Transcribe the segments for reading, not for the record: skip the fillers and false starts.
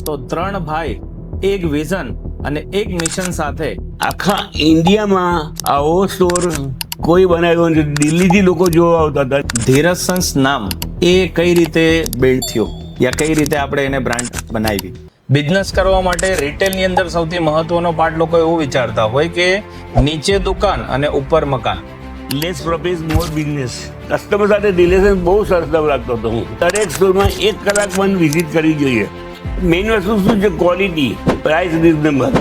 તો ત્રણ ભાઈ એક વિઝન અને એક મિશન સાથે આખા ઇન્ડિયામાં આવો સ્ટોર કોઈ બનાવ્યો નથી. દિલ્હીથી લોકો જોવા આવતા હતા. ધીરજ સન્સ નામ એ કઈ રીતે બિલ્ડ થયું યા કઈ રીતે આપણે એને બ્રાન્ડ બનાવી? બિઝનેસ કરવા માટે રિટેલની અંદર સૌથી મહત્વનો પાર્ટ લોકો એવું વિચારતા હોય કે નીચે દુકાન અને ઉપર મકાન. લેસ પ્રોફિટ મોર બિઝનેસ. કસ્ટમર સાથે રિલેશન બહુ સરસ રાખતો હતો હું. દરેક સ્ટોરમાં 1 કલાક મને વિઝિટ કરવી જોઈએ. મેઇન વસ્તુ શું છે? ક્વોલિટી, પ્રાઇસ રિઝનેબલ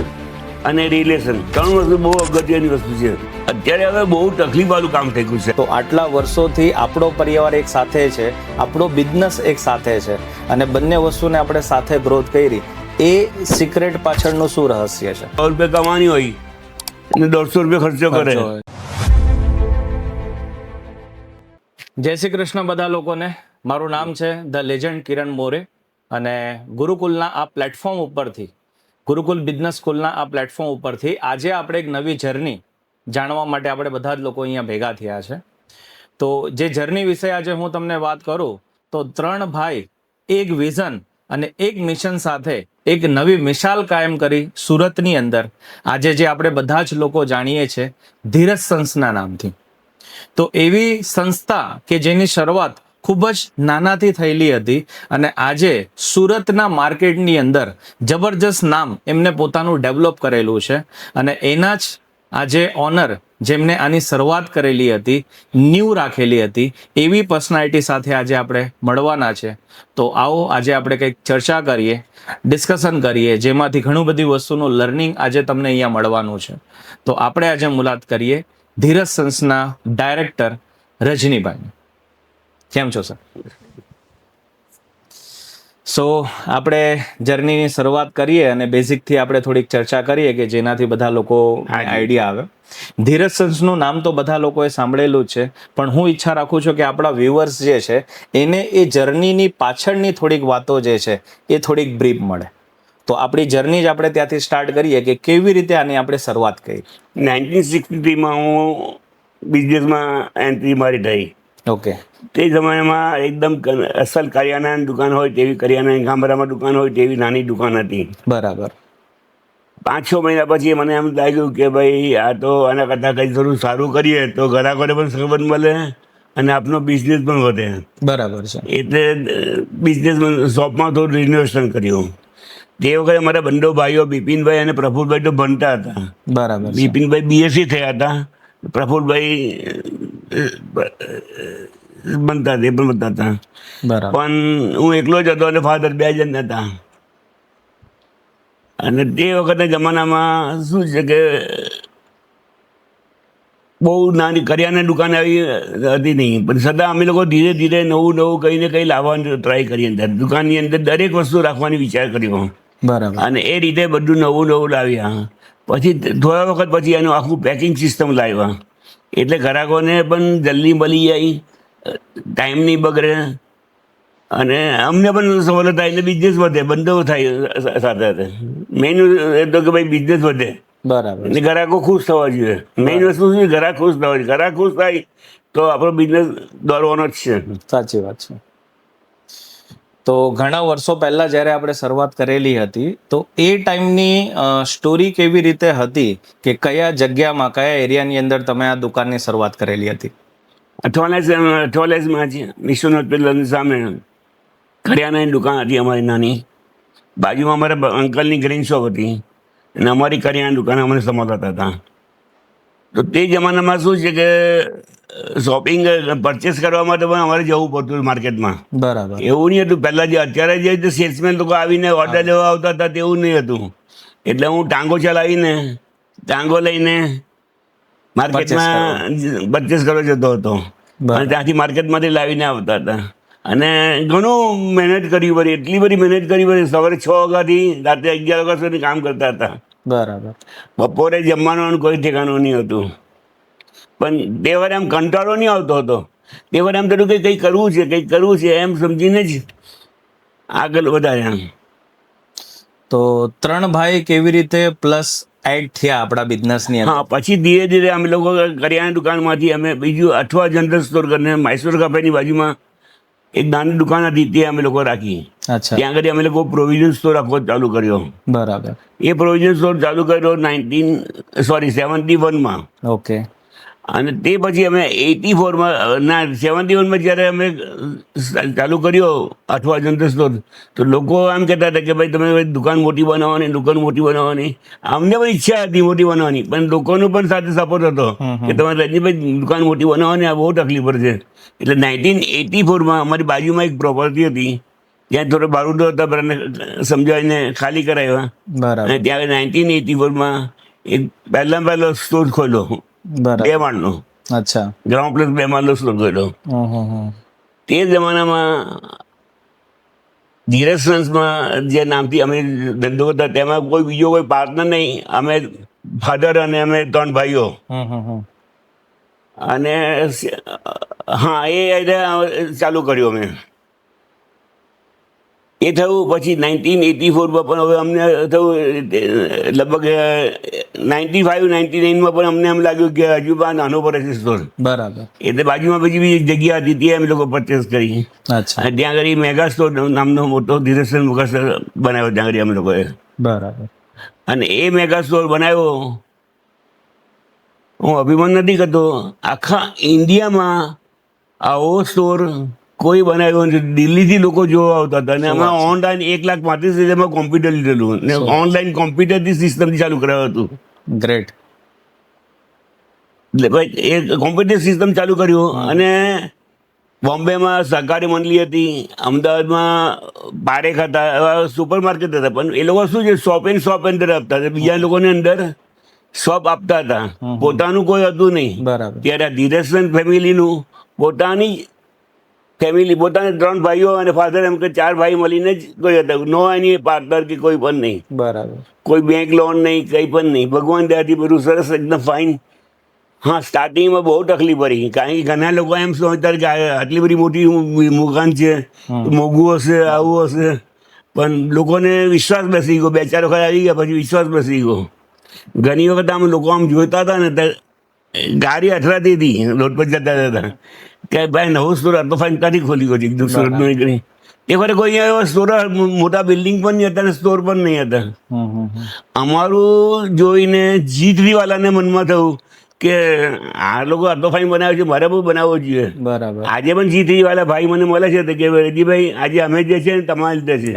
અને રિલેશન. 3 વસ્તુ બહુ અગત્યની વસ્તુ છે. અત્યારે હવે બહુ તકલીફવાળું કામ થઈ ગયું છે. તો આટલા વર્ષોથી આપણો પરિવાર એક સાથે છે, આપણો બિઝનેસ એક સાથે છે અને બંને વસ્તુને આપણે સાથે ગ્રોથ કરી. એ સિક્રેટ પાછળનું શું રહસ્ય છે? 100 રૂપિયા કમાવાની હોય અને 150 રૂપિયા ખર્ચો કરે. જય શ્રી કૃષ્ણ બધા લોકોને. મારું નામ છે ધ લેજન્ડ કિરણ મોરે અને ગુરુકુલના આ પ્લેટફોર્મ ઉપરથી, ગુરુકુલ બિઝનેસ સ્કૂલના આ પ્લેટફોર્મ ઉપરથી આજે આપણે એક નવી જર્ની જાણવા માટે આપણે બધા જ લોકો અહીંયા ભેગા થયા છે. તો જે જર્ની વિશે આજે હું તમને વાત કરું તો 3 ભાઈ એક વિઝન અને એક મિશન સાથે એક નવી મિસાલ કાયમ કરી સુરતની અંદર આજે જે આપણે બધા જ લોકો જાણીએ છીએ ધીરજ સન્સના નામથી. તો એવી સંસ્થા કે જેની શરૂઆત ખૂબ જ નાનાથી થયેલી હતી અને આજે સુરતના માર્કેટની અંદર જબરજસ્ત નામ એમને પોતાનું ડેવલપ કરેલું છે અને એના જ આજે ઓનર જેમને આની શરૂઆત કરેલી હતી, ન્યૂ રાખેલી હતી, એવી પર્સનાલિટી સાથે આજે આપણે મળવાના છે. તો આવો આજે આપણે કંઈક ચર્ચા કરીએ, ડિસ્કશન કરીએ, જેમાંથી ઘણું બધી વસ્તુનું લર્નિંગ આજે તમને અહીંયા મળવાનું છે. તો આપણે આજે મુલાકાત કરીએ ધીરજ સન્સના ડાયરેક્ટર રજનીભાઈ. કેમ છો સર? સો આપણે જર્નીની શરૂઆત કરીએ અને બેઝિકથી આપણે થોડીક ચર્ચા કરીએ કે જેનાથી બધા લોકો આઈડિયા આવે. ધીરજ સન્સનું નામ તો બધા લોકોએ સાંભળેલું જ છે, પણ હું ઈચ્છા રાખું છું કે આપણા વ્યુઅર્સ જે છે એને એ જર્નીની પાછળની થોડીક વાતો જે છે એ થોડીક બ્રીફ મળે. તો આપણી જર્ની જ આપણે ત્યાંથી સ્ટાર્ટ કરીએ કે કેવી રીતે આની આપણે શરૂઆત કરી. 1963માં હું બિઝનેસમાં એન્ટ્રી મારી થઈ. ઓકે. તે જમાનામાં એકદમ અસલ કરિયાણાની દુકાન હોય તેવી, કરિયાણાની ગામડામાં દુકાન હોય તેવી નાની દુકાન હતી. બરાબર. 5-6 મહિના પછી મને એમ લાગ્યું કે ભાઈ આ તો આના કરતાં કંઈ થોડું સારું કરીએ તો ગ્રાહકોને પણ સંબંધ મળે અને આપનો બિઝનેસ પણ વધે. બરાબર છે. એટલે બિઝનેસમાં શોપમાં થોડું રિનોવેશન કર્યું. તે વખતે મારા બંને ભાઈઓ બિપિનભાઈ અને પ્રફુલભાઈ તો ભણતા હતા. બરાબર. બિપિનભાઈ બીએસસી થયા હતા, પ્રફુલભાઈ બનતા હતા, એ પણ બનતા હતા. બરાબર. પણ હું એકલો જ હતો અને ફાધર 2 જણ હતા. અને તે વખતે જમાનામાં શું છે કે બહુ નાની કરિયાણાની દુકાન આવી હતી નહીં, પણ છતાં અમે લોકો ધીરે ધીરે નવું કંઈ ને કંઈ લાવવાની ટ્રાય કરી. અંદર દુકાનની અંદર દરેક વસ્તુ રાખવાની વિચાર કર્યો. બરાબર. અને એ રીતે બધું નવું લાવ્યા. પછી થોડા વખત પછી એનું આખું પેકિંગ સિસ્ટમ લાવ્યા, એટલે ગ્રાહકોને પણ જલ્દી મળી જાય, ટાઈમ નહીં બગડે અને અમને પણ સવલત થાય, એટલે બિઝનેસ વધે, બંધો થાય સાથે સાથે. મેઇન એ તો કે ભાઈ બિઝનેસ વધે. બરાબર. એટલે ગ્રાહકો ખુશ થવા જોઈએ. મેઇન વસ્તુ શું છે? ગ્રાહક ખુશ થવા જોઈએ. ગ્રાહક ખુશ થાય તો આપણો બિઝનેસ દોડવાનો જ છે. સાચી વાત છે. તો ઘણા વર્ષો પહેલા જ્યારે આપણે શરૂઆત કરેલી હતી તો એ ટાઈમની સ્ટોરી કેવી રીતે હતી કે કયા જગ્યામાં, કયા એરિયાની અંદર તમે આ દુકાનની શરૂઆત કરેલી હતી? અઠવાલાઈસમાં છે, મિશન હોસ્પિટલની સામે કરિયાણાની દુકાન હતી અમારી નાની. બાજુમાં અમારા અંકલની ગ્રીન શોપ હતી અને અમારી કરિયાણાની દુકાન અમને સંભાળતા હતા. તો તે જમાનામાં શું છે કે શોપિંગ પરચેસ કરવા માટે પણ અમારે જવું પડતું માર્કેટમાં. બરાબર. એવું નહીં હતું પહેલાં જે અત્યારે જે રીતે સેલ્સમેન લોકો આવીને ઓર્ડર લેવા આવતા હતા તેવું નહીં હતું. એટલે હું ટાંગો ચલાવીને ટાંગો લઈને માર્કેટમાં પરચેસ કરવા જતો હતો અને ત્યાંથી માર્કેટમાંથી લાવીને આવતા હતા. અને ઘણું મહેનત કરવી પડી, એટલી બધી મહેનત કરવી પડી. સવારે 6 વાગ્યાથી રાત્રે 11 વાગ્યા સુધી કામ કરતા હતા. બરાબર. બપોરે જમવાનું કોઈ ઠેકાણું નહીં હતું. પણ તે વાર એમ કંટાળો નહીં આવતો હતો. તે વાર એમ થતું કે કંઈક કરવું છે એમ સમજીને જ આગળ વધાર્યા. તો 3 ભાઈ કેવી રીતે પ્લસ એડ થયા આપણા બિઝનેસની અંદર? હા, પછી ધીરે ધીરે અમે લોકો કરિયાણા દુકાનમાંથી અમે બીજું અઠવા જનરલ સ્ટોર કરીને મૈસૂર કફેની બાજુમાં એક નાની દુકાન હતી તે અમે લોકો રાખી. અચ્છા, ત્યાં આગળ અમે લોકો પ્રોવિઝન સ્ટોર આખો ચાલુ કર્યો. બરાબર. એ પ્રોવિઝન સ્ટોર ચાલુ કર્યો 71માં. ઓકે. અને તે પછી અમે 71માં જ્યારે અમે ચાલુ કર્યો અઠવા જનરલ સ્ટોર, તો લોકો એમ કહેતા હતા કે ભાઈ તમે દુકાન મોટી બનાવવાની. અમને પણ ઈચ્છા હતી મોટી બનાવવાની, પણ લોકોનો પણ સાથે સપોર્ટ હતો કે તમારે રજનીભાઈ દુકાન મોટી બનાવવાની, આ બહુ તકલીફ પડશે. એટલે 1984માં અમારી બાજુમાં એક પ્રોપર્ટી હતી, ત્યાં થોડો બારૂદો હતા, બધાને સમજાવીને ખાલી કરાવ્યા. બરાબર. અને ત્યારે 1984માં એક પહેલો સ્ટોર ખોલ્યો, બરાબર. 2 માળનો, અચ્છા. ગ્રાઉન્ડ પ્લસ 2 માળનો સ્ટોર ખોલ્યો. તે જમાનામાં ધીરજ સન્સમાં જે નામથી અમે ધંધો કરતા, તેમાં કોઈ બીજો કોઈ પાર્ટનર નહીં. અમે ફાધર અને અમે 3 ભાઈઓ. અને હા, એ ચાલુ કર્યું અમે. એ થયું પછી 1984માં પણ હવે અમને થયું, લગભગ 95-99માં પણ અમને એમ લાગ્યું કે હજુ પણ નાનો પડે છે સ્ટોર. બરાબર. એટલે બાજુમાં બીજી બી એક જગ્યા હતી, ત્યાં અમે લોકો પરચેસ કરી. અચ્છા, અને ત્યાં આગળ મેગા સ્ટોર નામનો મોટો ધીરજસન મેગા સ્ટોર બનાવ્યો ત્યાં આગળ અમે લોકોએ. બરાબર. અને એ મેગા સ્ટોર બનાવ્યો, હું અભિમાન નથી કરતો, આખા ઇન્ડિયામાં આવો સ્ટોર કોઈ બનાવ્યો નથી. દિલ્હીથી લોકો જોવા આવતા હતા. અને અમે ઓનલાઈન 1,35,000માં કોમ્પ્યુટર લીધેલું ને ઓનલાઈન કોમ્પ્યુટરની સિસ્ટમથી ચાલુ કરાવ્યું હતું. ગ્રેટ. એટલે ભાઈ એ કોમ્પ્યુટર સિસ્ટમ ચાલુ કર્યું. અને બોમ્બેમાં સહકારી મંડળી હતી, અમદાવાદમાં પારેખ હતા, એવા સુપર માર્કેટ હતા. પણ એ લોકો શું છે, શોપ અંદર આપતા હતા, બીજા લોકોને અંદર શોપ આપતા હતા, પોતાનું કોઈ હતું નહીં. બરાબર. ત્યારે ધીરજસન ફેમિલીનું પોતાની ફેમિલી, પોતાને 3 ભાઈઓ અને ફાધર, એમ કે 4 ભાઈ મળીને જ કોઈ હતા. નો એની પાર્ટનર કે કોઈ પણ નહીં. બરાબર. કોઈ બેંક લોન નહીં, કંઈ પણ નહીં. ભગવાન દયાથી બધું સરસ, એકદમ ફાઇન. હા, સ્ટાર્ટિંગમાં બહુ તકલીફ પડી, કારણ કે ઘણા લોકો એમ સમજતા કે આટલી બધી મોટી મકાન છે, મોંઘું હશે, આવું હશે. પણ લોકોને વિશ્વાસ બેસી ગયો. 2-4 વખત આવી ગયા પછી વિશ્વાસ બેસી ગયો. ઘણી વખત આમ લોકો આમ જોતા હતા ને, ગાડી અથડાતી હતી રોડ પર જતા હતા કે ભાઈ નવો સ્ટોર હતો, ફાઇન ક્યાંથી ખોલી ગયો એકદમ સુરતનો નીકળી. એ વખતે કોઈ એવો સ્ટોર, મોટા બિલ્ડિંગ પણ નહીં હતા ને સ્ટોર પણ નહીં હતા. અમારું જોઈને G3 વાળાને મનમાં થયું કે આ લોકો આટલો ફાઇન બનાવે છે, મારે બહુ બનાવવો જોઈએ. બરાબર. આજે પણ G3 વાળા ભાઈ મને મળે છે કે રજીભાઈ આજે અમે જે છે ને તમારે લીધે છે,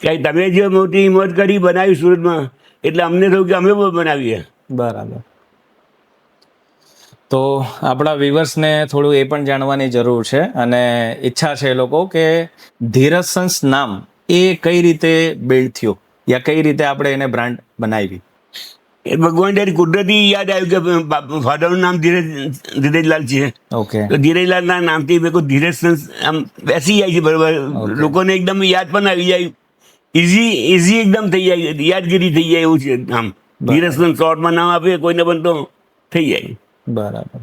કે તમે જે મોટી હિંમત કરી બનાવી સુરતમાં, એટલે અમને થયું કે અમે પણ બનાવીએ. બરાબર. તો આપણા વ્યુઅર્સને થોડું એ પણ જાણવાની જરૂર છે અને ઈચ્છા છે એ લોકો કે ધીરજ સન્સ નામ એ કઈ રીતે બિલ્ડ થયું, યા કઈ રીતે આપણે એને બ્રાન્ડ બનાવી? એ ભગવાન ત્યારે કુદરતી યાદ આવ્યું કે ફાધરનું નામ ધીરજલાલ છે. ઓકે. તો ધીરજલાલના નામથી મેં કોઈ ધીરજ સન્સ આમ બેસી જાય છે, બરાબર. લોકોને એકદમ યાદ પણ આવી જાય, ઇઝી એકદમ થઈ જાય, યાદગીરી થઈ જાય એવું છે નામ. ધીરજ સન્સ શોર્ટમાં નામ આપીએ કોઈને પણ તો થઈ જાય. બરાબર.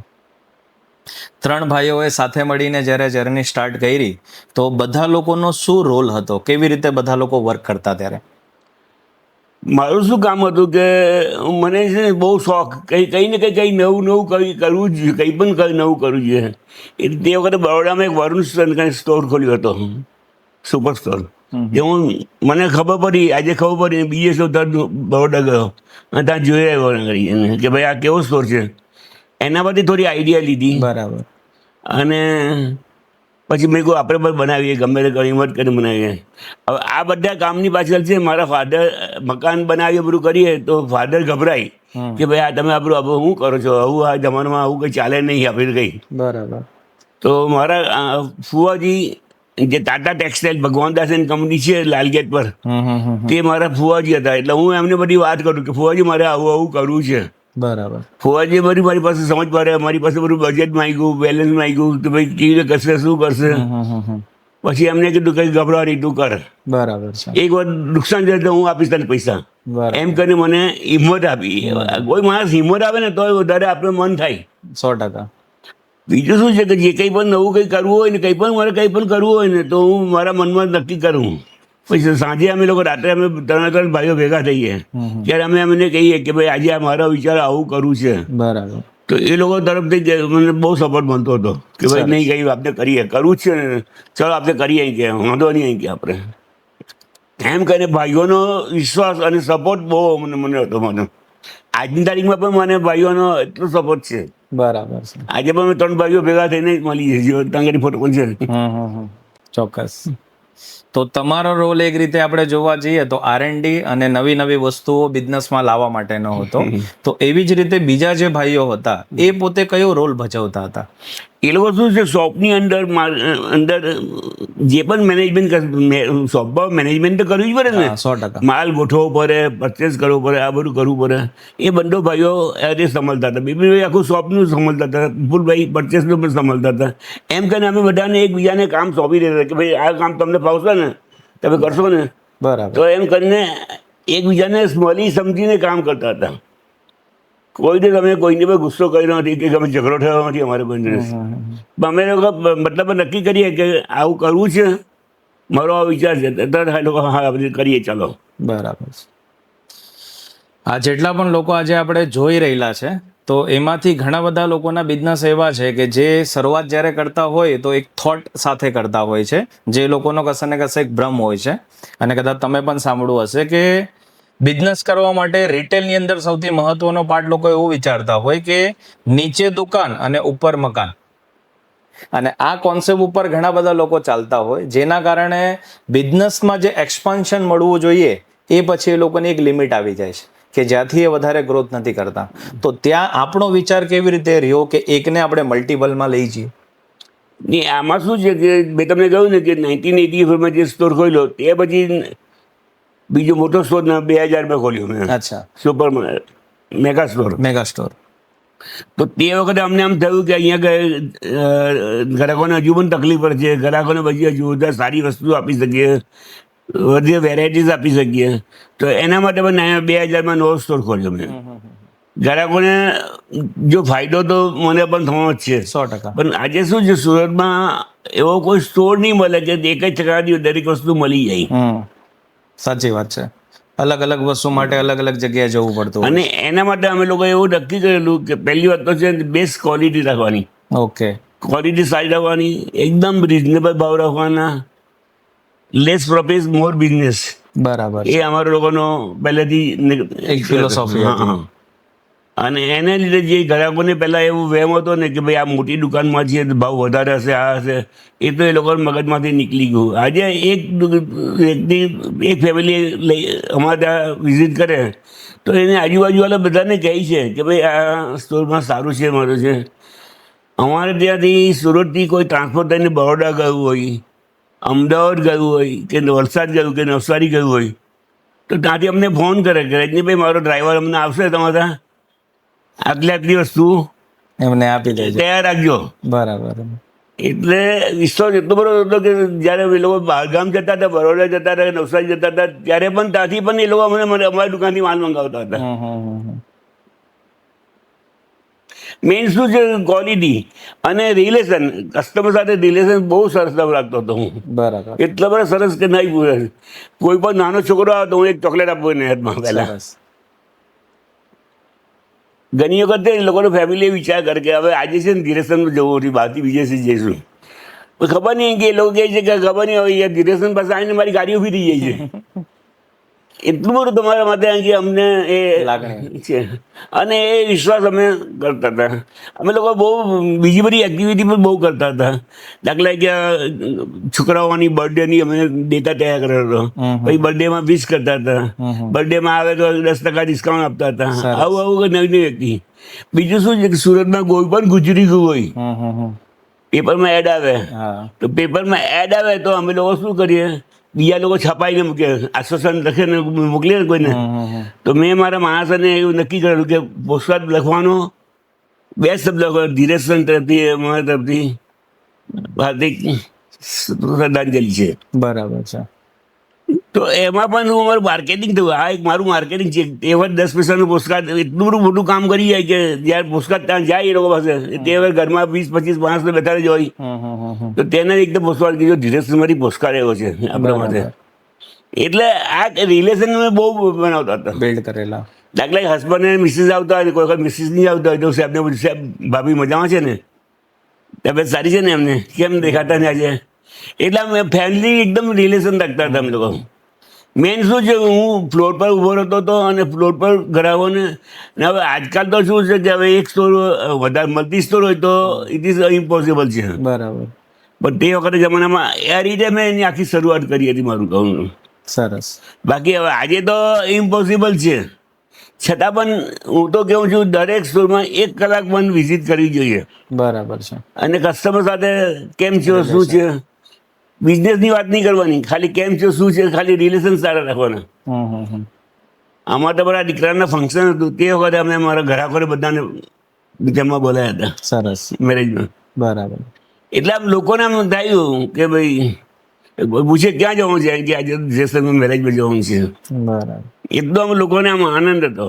3 ભાઈઓએ સાથે મળીને જ્યારે જર્ની સ્ટાર્ટ કરી, તો બધા લોકોનો શું રોલ હતો, કેવી રીતે બધા લોકો વર્ક કરતા ત્યારે? મારું શું કામ હતું કે મને છે ને બહુ શોખ, કંઈ ને કંઈ નવું કરવું જોઈએ, કંઈ પણ નવું કરવું જોઈએ. તે વખતે બરોડામાં એક વરુણ સ્ટોર ખોલ્યો હતો, સુપર સ્ટોર. જે મને ખબર પડી, આજે ખબર પડી, બીજે બરોડા ગયો અને ત્યાં જોઈ આવ્યો કે ભાઈ આ કેવો સ્ટોર છે. એના પરથી થોડી આઈડિયા લીધી. બરાબર. અને પછી મેં કહ્યું આપણે પણ બનાવીએ, ગમે તે હિંમત કરીને બનાવીએ. હવે આ બધા કામની પાછળ છે મારા ફાધર, મકાન બનાવીએ બધું કરીએ તો ફાધર ગભરાય કે ભાઈ આ તમે આપણું શું કરો છો, આવું આ જમાનામાં આવું કંઈ ચાલે નહીં આપણે કંઈ. બરાબર. તો મારા ફુવાજી જે Tata textile Bhagwandas and company છે લાલગેટ પર, તે મારા ફુવાજી હતા. એટલે હું એમને બધી વાત કરું કે ફુવાજી મારે આવું કરવું છે. બરાબર. ફુવાજી બધી મારી પાસે સમજ પડે, મારી પાસે બધું બજેટમાં આવી ગયું, બેલેન્સમાં આવી ગયું કે ભાઈ કેવી રીતે કરશે, શું કરશે. પછી એમને કીધું કંઈ ગભરાવા નહીં, તું કર. બરાબર છે. એક વાર નુકસાન જાય તો હું આપીશ તને પૈસા, એમ કરીને મને હિંમત આપી. કોઈ માણસ હિંમત આવે ને તો વધારે આપણે મન થાય. 100%. બીજું શું છે કે જે કંઈ પણ નવું કંઈ કરવું હોય ને, કંઈ પણ મારે કંઈ પણ કરવું હોય ને, તો હું મારા મનમાં નક્કી કરું. પછી સાંજે અમે લોકો રાત્રે અમે 3 ભાઈઓ ભેગા થઈએ, ત્યારે અમે એમને કહીએ કે ભાઈ આજે મારો વિચાર આવું કરવું છે. બરાબર. તો એ લોકો તરફથી મને બહુ સપોર્ટ મળતો હતો કે ભાઈ નહીં કંઈ આપણે કરીએ, કરવું જ છે ને, ચલો આપણે કરીએ અહીં કે વાંધો નહીં અહીં કે આપણે એમ કરીને ભાઈઓનો વિશ્વાસ અને સપોર્ટ બહુ મને હતો. મને આજની તારીખમાં પણ મને ભાઈઓનો એટલો સપોર્ટ છે. બરાબર છે. આજે પણ અમે 3 ભાઈઓ ભેગા થઈને જ મળી જઈએ. તાંગરી ફોટો પણ છે. ચોક્કસ. તો તમારો રોલ એક રીતે આપણે જોવા જઈએ તો R&D અને નવી નવી વસ્તુઓ બિઝનેસમાં લાવવા માટેનો હતો. તો એવી જ રીતે બીજા જે ભાઈઓ હતા એ પોતે કયો રોલ ભજવતા હતા? એ લોકો શું છે, શોપની અંદર જે પણ મેનેજમેન્ટ, શોપમાં મેનેજમેન્ટ તો કરવું જ પડે ને. 100%. માલ ગોઠવવો પડે, પરચેસ કરવો પડે, આ બધું કરવું પડે. એ બંને ભાઈઓ એ સંભળતા હતા. બીબીભાઈ આખું શોપનું સંભળતા હતા, ફૂલભાઈ પરચેસનું પણ સંભળતા હતા. એમ કરીને અમે બધાને એકબીજાને કામ સોંપી દેતા કે ભાઈ આ કામ તમને ફાવશે ને, તમે કરશો ને. બરાબર. તો એમ કરીને એકબીજાને મળી સમજીને કામ કરતા હતા. કોઈને તમે કોઈને પર ગુસ્સો કર્યો નથી કે અમે ઝઘડો થયો નથી અમારે કોઈને. અમે લોકો મતલબ નક્કી કરીએ કે આવું કરવું છે, મારો આ વિચાર છે, તરત લોકો હા કરીએ ચાલો. બરાબર છે. આ જેટલા પણ લોકો આજે આપણે જોઈ રહેલા છે તો એમાંથી ઘણા બધા લોકોના બિઝનેસ એવા છે કે જે શરૂઆત જ્યારે કરતા હોય તો એક થોટ સાથે કરતા હોય છે, જે લોકોનો કશે ને કશે એક ભ્રમ હોય છે. અને કદાચ તમે પણ સાંભળ્યું હશે કે બિઝનેસ કરવા માટે રિટેલની અંદર સૌથી મહત્વનો પાર્ટ લોકો એવું વિચારતા હોય કે નીચે દુકાન અને ઉપર મકાન. અને આ કોન્સેપ્ટ ઉપર ઘણા બધા લોકો ચાલતા હોય, જેના કારણે બિઝનેસમાં જે એક્સપાન્શન મળવું જોઈએ એ પછી એ લોકોની એક લિમિટ આવી જાય છે કે જ્યાંથી એ વધારે ગ્રોથ નથી કરતા. તો ત્યાં આપણો વિચાર કેવી રીતે રહ્યો કે એકને આપણે મલ્ટિપલમાં લઈ જઈએ? નહીં, આમાં શું છે કે મેં તમને કહ્યું ને કે 1984માં જે સ્ટોર ખોલ્યો તે પછી બીજો મોટો સ્ટોર 2000માં ખોલ્યો મેં. અચ્છા. Super mega store. Mega store. તો તે વખતે અમને આમ થયું કે અહીંયા ગ્રાહકોને હજુ પણ તકલીફ પડે છે, ગ્રાહકોને પછી હજુ વધારે સારી વસ્તુ આપી શકીએ, બધી વેરાયટીઝ આપી શકીએ. તો એના માટે પણ 2000માં નવો સ્ટોર ખોલ્યો મેં. ગ્રાહકોને જો ફાયદો તો મને પણ થવાનો જ છે. 100%. પણ આજે શું છે, સુરતમાં એવો કોઈ સ્ટોર નહીં મળે કે એક જ જગ્યાથી દરેક વસ્તુ મળી જાય. સાચી વાત છે. અલગ અલગ વસ્તુ માટે અલગ અલગ જગ્યાએ જવું પડતું. અને એના માટે અમે લોકો એવું નક્કી કરેલું કે પહેલી વાત તો છે બેસ્ટ ક્વોલિટી રાખવાની. ઓકે. ક્વોલિટી સારી રાખવાની, એકદમ રિઝનેબલ ભાવ રાખવાના, લેસ પ્રોફિટ મોર બિઝનેસ. બરાબર. એ અમારા લોકોનો પહેલેથી એક ફિલોસોફી હતી. અને એને લીધે જે ગ્રાહકોને પહેલાં એવું વહેમ હતો ને કે ભાઈ આ મોટી દુકાનમાં છે ભાવ વધારે હશે, આ હશે, એ તો એ લોકો મગજમાંથી નીકળી ગયું. આજે એક વ્યક્તિ, એક ફેમિલી લઈ અમારે ત્યાં વિઝિટ કરે તો એને આજુબાજુવાળા બધાને કહે છે કે ભાઈ આ સ્ટોરમાં સારું છે, મારું છે. અમારે ત્યાંથી સુરતથી કોઈ ટ્રાન્સફર થઈને બરોડા ગયું હોય, અમદાવાદ ગયું હોય કે વલસાડ ગયું કે નવસારી ગયું હોય તો ત્યાંથી અમને ફોન કરે કે રજનીભાઈ મારો ડ્રાઈવર અમને આવશે તમારા, આટલી વસ્તુ એમને આપી દેજો, તૈયાર રાખજો. બરાબર. એટલે વિશ્વાસ એટલો બધો હતો કે જ્યારે એ લોકો બહારગામ જતા હતા, બરોડા જતા હતા, નવસારી જતા હતા, ત્યારે પણ ત્યાંથી પણ એ લોકો અમને અમારી દુકાનથી માલ મંગાવતા હતા. મેઇન શું છે, ક્વોલિટી અને રિલેશન, કસ્ટમર સાથે રિલેશન બહુ સરસ રાખતો હતો હું. બરાબર. એટલા બધા સરસ કે નહીં પૂરે. કોઈ પણ નાનો છોકરો આવે તો હું એક ચોકલેટ આપું એને હાથમાં પહેલાં. ઘણી વખત એ લોકોનો ફેમિલી વિચાર કરે કે હવે આજે છે ને ધીરેસનમાં જવું હતી, બહારથી બીજે જઈશું. ખબર નહીં કે એ લોકો કહે છે કે ખબર નહીં હવે ધીરેસન પાસે આવીને મારી ગાડી ઊભી થઈ જાય છે. એટલું બધું તમારા માટે કે અમને એ લાગણી છે. અને એ વિશ્વાસ અમે કરતા હતા. અમે લોકો બહુ બીજી બધી એક્ટિવિટી પણ બહુ કરતા હતા. દાખલા કે છોકરાઓની બર્થડેની અમે ડેટા તૈયાર કર્યો હતો, પછી બર્થડેમાં વિશ કરતા હતા, બર્થડેમાં આવે તો 10% ડિસ્કાઉન્ટ આપતા હતા. આવું આવું નવી નવી વ્યક્તિ. બીજું શું છે કે સુરતમાં કોઈ પણ ગુજરી ગયું હોય, પેપરમાં એડ આવે, તો પેપરમાં એડ આવે તો અમે લોકો શું કરીએ, બીજા લોકો છપાઈને મૂકે, આશ્વાસન લખીને મોકલીએ ને કોઈને. તો મેં મારા માણસોને એવું નક્કી કરેલું કે પોસ્ટકાર્ડ લખવાનો, 2 શબ્દ લખવાનો, ધીરેસન તરફથી, અમારા તરફથી હાર્દિક શ્રદ્ધાંજલિ છે. બરાબર છે. તો એમાં પણ હું અમારું માર્કેટિંગ થયું. આ એક મારું માર્કેટિંગ છે. એ વખત 10 પૈસાનું પોસ્ટકાર્ડ એટલું બધું મોટું કામ કરી જાય કે જ્યારે પોસ્ટકાર્ડ ત્યાં જાય એ લોકો પાસે, તે વખત ઘરમાં 20-25 માણસને બેઠા જ હોય, તો તેને એકદમ પોસ્ટકાર્ડ કીધું ધીરેસન મારી પોસ્ટકાર્ડ એવો છે આપણા માટે. એટલે આ રિલેશન અમે બહુ બનાવતા હતા, બિલ્ડ કરેલા. દાખલા હસબન્ડ અને મિસિસ આવતા હોય કોઈ વખત મિસિસ નહીં આવતા હોય તો સાહેબને પૂછ્યું, સાહેબ ભાભી મજામાં છે ને, તબિયત સારી છે ને એમને, કેમ દેખાતા ને આજે? એટલે અમે ફેમિલી એકદમ રિલેશન રાખતા હતા અમે લોકો. મેન શું છે, હું ફ્લોર પર ઊભો રહેતો હતો અને ફ્લોર પર ગ્રાહકોને, અને હવે આજકાલ તો શું છે કે હવે એક સ્ટોર વધારે મલ્ટી સ્ટોર હોય તો ઇટ ઇઝ ઇમ્પોસિબલ છે. બરાબર, પણ તે વખતે જમાનામાં એ રીતે મેં એની આખી શરૂઆત કરી હતી મારું કહું. સરસ. બાકી હવે આજે તો ઇમ્પોસિબલ છે, છતાં પણ હું તો કહું છું દરેક સ્ટોરમાં 1 કલાક પણ વિઝિટ કરવી જોઈએ. બરાબર છે. અને કસ્ટમર સાથે કેમ છો, શું છે, બિઝનેસની વાત નહીં કરવાની, ખાલી કેમ છો, શું છે, ખાલી રિલેશન સારા રાખવાના. આમાં તો બધા દીકરાના ફંક્શન હતું તે વખતે અમે મારા ગ્રાહકોને બધાને જમવા બોલાયા હતા. સરસ. મેરેજમાં. બરાબર. એટલે આમ લોકોને આમ થયું કે ભાઈ પૂછે ક્યાં જવાનું છે કે આજે જેસલમેર મેરેજમાં જવાનું છે. બરાબર. એકદમ લોકોને આમ આનંદ હતો.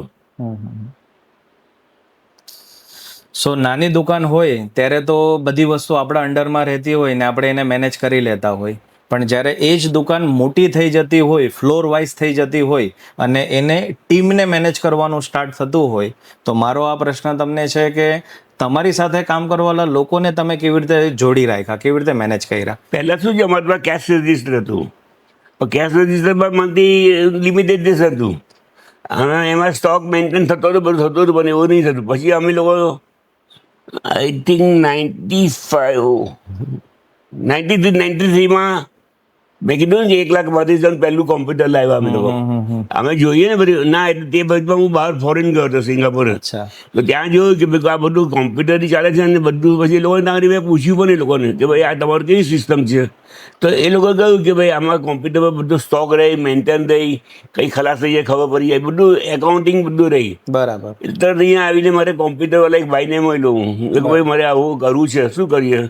સો નાની દુકાન હોય ત્યારે તો બધી વસ્તુ આપણા અંડરમાં રહેતી હોય ને આપણે એને મેનેજ કરી લેતા હોય, પણ જ્યારે એ જ દુકાન મોટી થઈ જતી હોય, ફ્લોર વાઇઝ થઈ જતી હોય અને એને ટીમને મેનેજ કરવાનું સ્ટાર્ટ થતું હોય, તો મારો આ પ્રશ્ન તમને છે કે તમારી સાથે કામ કરવાવાળા લોકોને તમે કેવી રીતે જોડી રાખ્યા, કેવી રીતે મેનેજ કર્યા? પહેલાં શું છે, અમારા પાસે કેશ રજિસ્ટર હતું, પણ કેશ રજિસ્ટરમાં મંથલી લિમિટેડ ડેસ હતું અને એમાં સ્ટોક મેન્ટેન થતો હતો, બધું થતું હતું, પણ એવું નહીં થતું. પછી અમે લોકો આઈ થિંક 93માં મેં કીધું ને 1,32,000 પહેલું કોમ્પ્યુટર લાવ્યા અમે લોકો. અમે જોઈએ ને બધું ના, એટલે તે બજમાં હું બહાર ફોરેન ગયો હતો, સિંગાપોર. અચ્છા. તો ત્યાં જોયું કે ભાઈ આ બધું કોમ્પ્યુટરથી ચાલે છે અને બધું. પછી એ લોકોને ત્યાં મેં પૂછ્યું પણ એ લોકોને કે ભાઈ આ તમારું કેવી સિસ્ટમ છે? તો એ લોકોએ કહ્યું કે ભાઈ આમાં કોમ્પ્યુટરમાં બધું સ્ટોક રહી, મેન્ટેન રહી, કંઈ ખલાસ થઈ જાય ખબર પડી જાય, બધું એકાઉન્ટિંગ બધું રહી. બરાબર. એટલે અહીંયા આવીને મારે કોમ્પ્યુટરવાળા એક ભાઈને મળ્યું કે ભાઈ મારે આવું કરવું છે, શું કરીએ?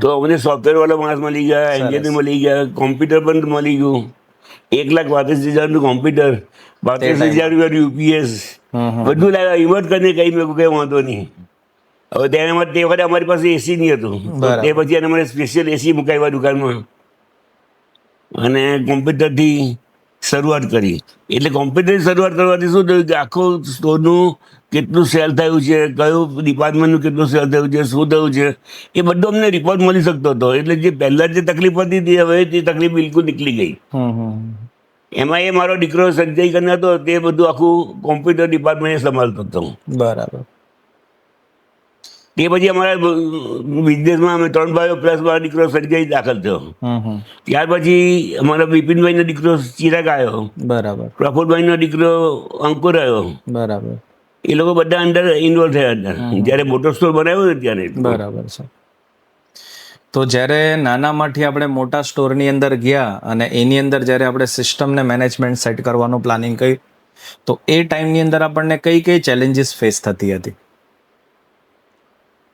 તો અમને સોફ્ટવેરવાળા માણસ મળી ગયા, એન્જિનિયર મળી ગયા, કોમ્પ્યુટર પણ મળી ગયું. 1,32,000 કોમ્પ્યુટર, 32,000 UPS, બધું લાવ્યા. હિંમત કરીને કંઈ મેં કંઈ વાંધો નહીં. હવે તેના તે વખતે અમારી પાસે એસી નહીં હતું, તે પછી એને મને સ્પેશિયલ એસી મુકાવ્યા દુકાનમાં અને કોમ્પ્યુટરથી શરૂઆત કરી. એટલે કોમ્પ્યુટરની શરૂઆત કરવાથી શું થયું કે આખો સ્ટોરનું કેટલું સેલ થયું છે, કયું ડિપાર્ટમેન્ટનું કેટલું સેલ થયું છે, શું થયું છે, એ બધું અમને રિપોર્ટ મળી શકતો હતો. એટલે જે પહેલાં જે તકલીફ હતી તે હવે તે તકલીફ બિલકુલ નીકળી ગઈ. એમાં એ મારો દીકરો સંજય કરીને હતો, તે બધું આખું કોમ્પ્યુટર ડિપાર્ટમેન્ટ સંભાળતો હતો. બરાબર. તે પછી અમારા બિઝનેસમાં અમે 3 ભાઈઓ પ્લસ મારો દીકરો સંજય દાખલ થયો. ત્યાર પછી અમારા બિપિનભાઈનો દીકરો ચિરાગ આવ્યો. બરાબર. પ્રફુલભાઈનો દીકરો અંકુર આવ્યો. બરાબર. એ લોકો બધા અંદર ઇન્વોલ્વ થયા હતા જ્યારે મોટો સ્ટોર બનાવ્યો ને ત્યારે. બરાબર છે. તો જ્યારે નાનામાંથી આપણે મોટા સ્ટોરની અંદર ગયા અને એની અંદર જ્યારે આપણે સિસ્ટમને મેનેજમેન્ટ સેટ કરવાનું પ્લાનિંગ કર્યું, તો એ ટાઈમની અંદર આપણને કઈ કઈ ચેલેન્જીસ ફેસ થતી હતી?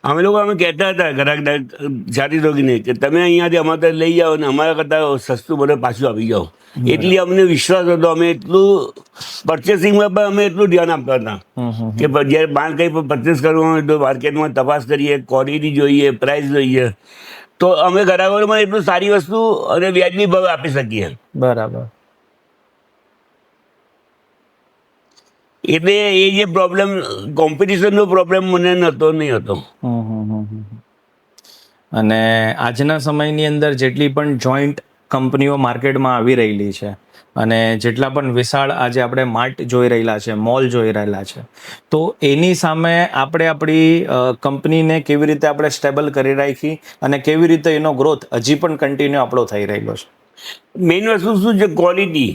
અમે કહેતા હતા ઘરાક જાતિ રોગીને કે તમે અહીંયાથી અમારે લઈ જાઓ ને અમારા કરતાં સસ્તું મને પાછું આપી જાઓ. એટલી અમને વિશ્વાસ હતો. અમે એટલું પરચેસિંગમાં પણ અમે એટલું ધ્યાન આપતા હતા કે જ્યારે બહાર કંઈ પણ પરચેસ કરવું હોય તો માર્કેટમાં તપાસ કરીએ, ક્વોલિટી જોઈએ, પ્રાઇસ જોઈએ, તો અમે ગ્રાહકોને એટલું સારી વસ્તુ અને વ્યાજબી ભાવે આપી શકીએ. બરાબર. એટલે એ જે પ્રોબ્લેમ, કોમ્પિટિશનનો પ્રોબ્લેમ મને નહીં હતો. અને આજના સમયની અંદર જેટલી પણ જોઈન્ટ કંપનીઓ માર્કેટમાં આવી રહેલી છે અને જેટલા પણ વિશાળ આજે આપણે માર્ટ જોઈ રહેલા છે, મોલ જોઈ રહેલા છે, તો એની સામે આપણે આપણી કંપનીને કેવી રીતે આપણે સ્ટેબલ કરી રાખી અને કેવી રીતે એનો ગ્રોથ હજી પણ કન્ટિન્યુ આપણો થઈ રહેલો છે? મેઇન વસ્તુ શું છે? ક્વોલિટી,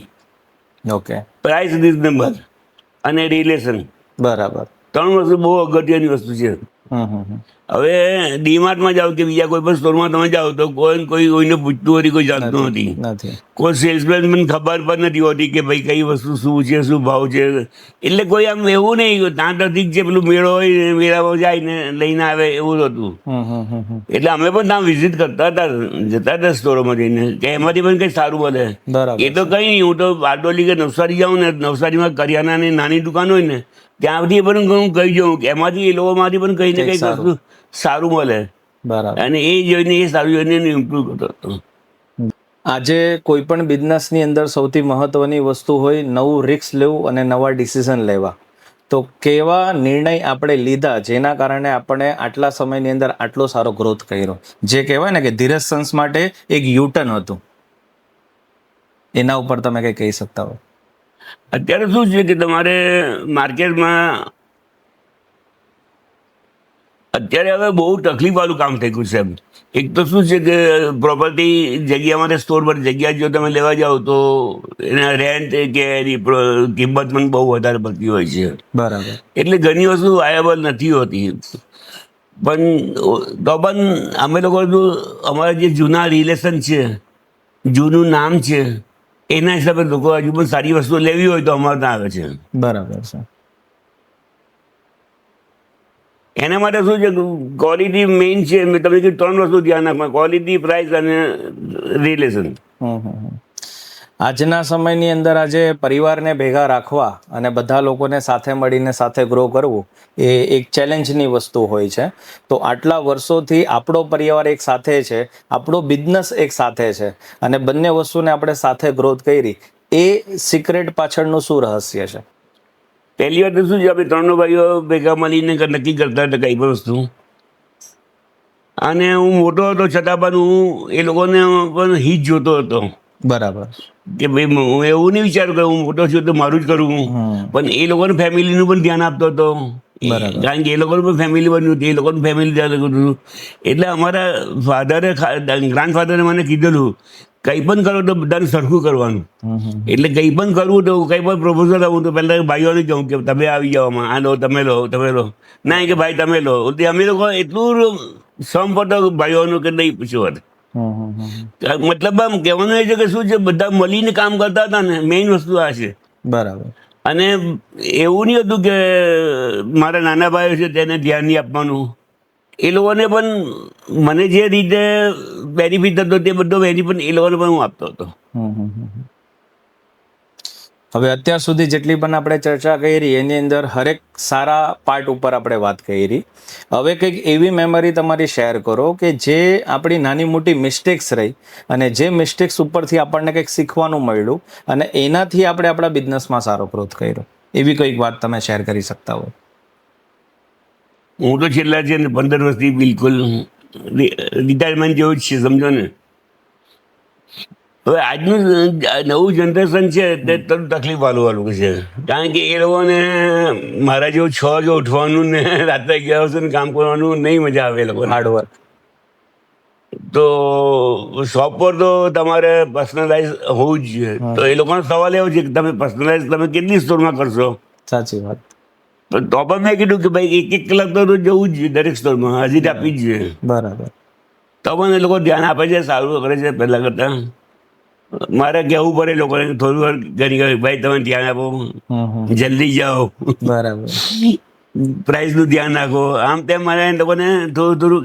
ઓકે, પ્રાઇસ રિઝનેબલ અને રિલેશન. બરાબર. 3 વસ્તુ બહુ અગત્યની વસ્તુ છે. હવે ડીમાર્ટમાં જાઓ કે બીજા કોઈ પણ સ્ટોરમાં તમે જાઓ તો કોઈને પૂછતું હોતી, કોઈ જાણતું નથી. કોઈ સેલ્સમેન મને ખબર પણ નથી હોતી કે ભાઈ કઈ વસ્તુ શું છે, શું ભાવ છે. એટલે કોઈ આમ એવું નહીં, ત્યાં તો ઠીક છે, પેલું મેળો હોય મેળામાં જાય ને લઈને આવે એવું હતું. એટલે અમે પણ ત્યાં વિઝિટ કરતા હતા, જતા હતા સ્ટોરોમાં જઈને કે એમાંથી પણ કંઈ સારું મળે. એ તો કંઈ નહીં, હું તો બારડોલી કે નવસારી જાઉં ને, નવસારીમાં કરિયાણાની નાની દુકાન હોય ને ત્યાંથી પણ હું કહી જાઉં કે એમાંથી એ લોકોમાંથી પણ કંઈ ને કંઈક વસ્તુ સારું મળે. બરાબર. અને એ જોઈને એ સારું જોઈને ઇમ્પ્રૂવ કરતો હતો. આજે કોઈ પણ બિઝનેસની અંદર સૌથી મહત્વની વસ્તુ હોય નવું રિસ્ક લેવું અને નવા ડિસિઝન લેવા. તો કેવા નિર્ણય આપણે લીધા જેના કારણે આપણે આટલા સમયની અંદર આટલો સારો ગ્રોથ કર્યો, જે કહેવાય ને કે ધીરજ સન્સ માટે એક યુટર્ન હતું, એના ઉપર તમે કંઈ કહી શકતા હો? અત્યારે શું છે કે તમારે માર્કેટમાં અત્યારે હવે બહુ તકલીફવાળું કામ થઈ ગયું છે. એક તો શું છે કે પ્રોપર્ટી જગ્યા માટે સ્ટોર પર જગ્યા જો તમે લેવા જાઓ તો એના રેન્ટ કે એની કિંમત પણ બહુ વધારે પડતી હોય છે. બરાબર. એટલે ઘણી વસ્તુ વાયબલ નથી હોતી. પણ તો પણ અમે લોકો અમારા જે જૂના રિલેશન છે, જૂનું નામ છે, એના હિસાબે લોકો હજુ પણ સારી વસ્તુ લેવી હોય તો અમારે ત્યાં આવે છે. બરાબર છે. એના માટે શું છે, ક્વોલિટી મેઇન છે. મેં તમને કીધું 3 વસ્તુ ધ્યાન રાખવા: ક્વોલિટી, પ્રાઇસ અને રિલેશન. આજના સમયની અંદર આજે પરિવારને ભેગા રાખવા અને બધા લોકોને સાથે મળીને સાથે ગ્રો કરવું એ એક ચેલેન્જની વસ્તુ હોય છે. તો આટલા વર્ષોથી આપણો પરિવાર એક સાથે છે, આપણો બિઝનેસ એક સાથે છે અને બંને વસ્તુને આપણે સાથે ગ્રોથ કરી, એ સિક્રેટ પાછળનું શું રહસ્ય છે? પહેલી વાત તો શું છે, આપણે 3 ભાઈઓ ભેગા મળીને નક્કી કરતા હતા કઈ પણ વસ્તુ. અને હું મોટો હતો છતાં પણ હું એ લોકોને પણ હિત જોતો હતો. બરાબર. કે ભાઈ હું એવું નહીં વિચારું કે હું મોટો છું તો મારું જ કરું, પણ એ લોકોને ફેમિલીનું પણ ધ્યાન આપતો હતો. બરાબર. કારણ કે એ લોકોનું પણ ફેમિલી બન્યું હતું, એ લોકોનું ફેમિલી ધ્યાન રાખ્યું હતું. એટલે અમારા ફાધરે, ગ્રાન્ડફાધરે મને કીધેલું, કંઈ પણ કરો તો બધાને સરખું કરવાનું. એટલે કંઈ પણ કરવું તો કંઈ પણ પ્રપોઝલ આવું તો પહેલાં ભાઈઓને કહું કે તમે આવી જાઓ, આ લો, તમે લો, તમે લો. ના કે ભાઈ તમે લો. એટલે અમે લોકો એટલું સંપટ ભાઈઓનું કે નહીં પૂછ્યું વાત. મતલબ આમ કહેવાનું એ છે કે શું છે, બધા મળીને કામ કરતા હતા ને, મેઇન વસ્તુ આ છે. બરાબર. અને એવું નહીં હતું કે મારા નાના ભાઈઓ છે તેને ધ્યાન નહીં આપવાનું. એ લોકોને પણ મને જે રીતે બેનિફિટ થતો તે બધો બેનિફિટ એ લોકોને પણ હું આપતો હતો. હવે અત્યાર સુધી જેટલી પણ આપણે ચર્ચા કરી એની અંદર હરેક સારા પાર્ટ ઉપર આપણે વાત કરી. હવે કંઈક એવી મેમરી તમારી શેર કરો કે જે આપણી નાની મોટી મિસ્ટેક્સ રહી અને જે મિસ્ટેક્સ ઉપરથી આપણને કંઈક શીખવાનું મળ્યું અને એનાથી આપણે આપણા બિઝનેસમાં સારો ગ્રોથ કર્યો. એવી કંઈક વાત તમે શેર કરી શકતા હો? હું તો છેલ્લા છે ને 15 વર્ષથી બિલકુલ રિટાયરમેન્ટ જેવું જ છે, સમજો ને. હવે આજનું નવું જનરેશન છે તે થોડું તકલીફ વાળું છે. કારણ કે એ લોકોને મારા જેવું 6 વાગે ઉઠવાનું ને રાત્રે 11 વાગે કામ કરવાનું નહીં મજા આવે. એ લોકોને હાર્ડવર્ક. તો શોપ પર તો તમારે પર્સનલાઇઝ હોવું જ જોઈએ. તો એ લોકોનો સવાલ એવો છે કે તમે પર્સનલાઇઝ તમે કેટલી સ્ટોરમાં કરશો? સાચી વાત. તો પણ મેં કીધું કે ભાઈ 1 કલાક તો જવું જ જોઈએ દરેક સ્ટોરમાં, હાજરી આપવી જ જોઈએ. બરાબર. તો પણ એ લોકો ધ્યાન આપે છે, સારું કરે છે પહેલાં કરતાં. મારે કહેવું પડે લોકોને થોડું વાર ઘણી ભાઈ તમે ધ્યાન આપો, જલ્દી જાઓ, બરાબર. પ્રાઇસનું ધ્યાન રાખો, આમ તેમ. મારે એ લોકોને થોડું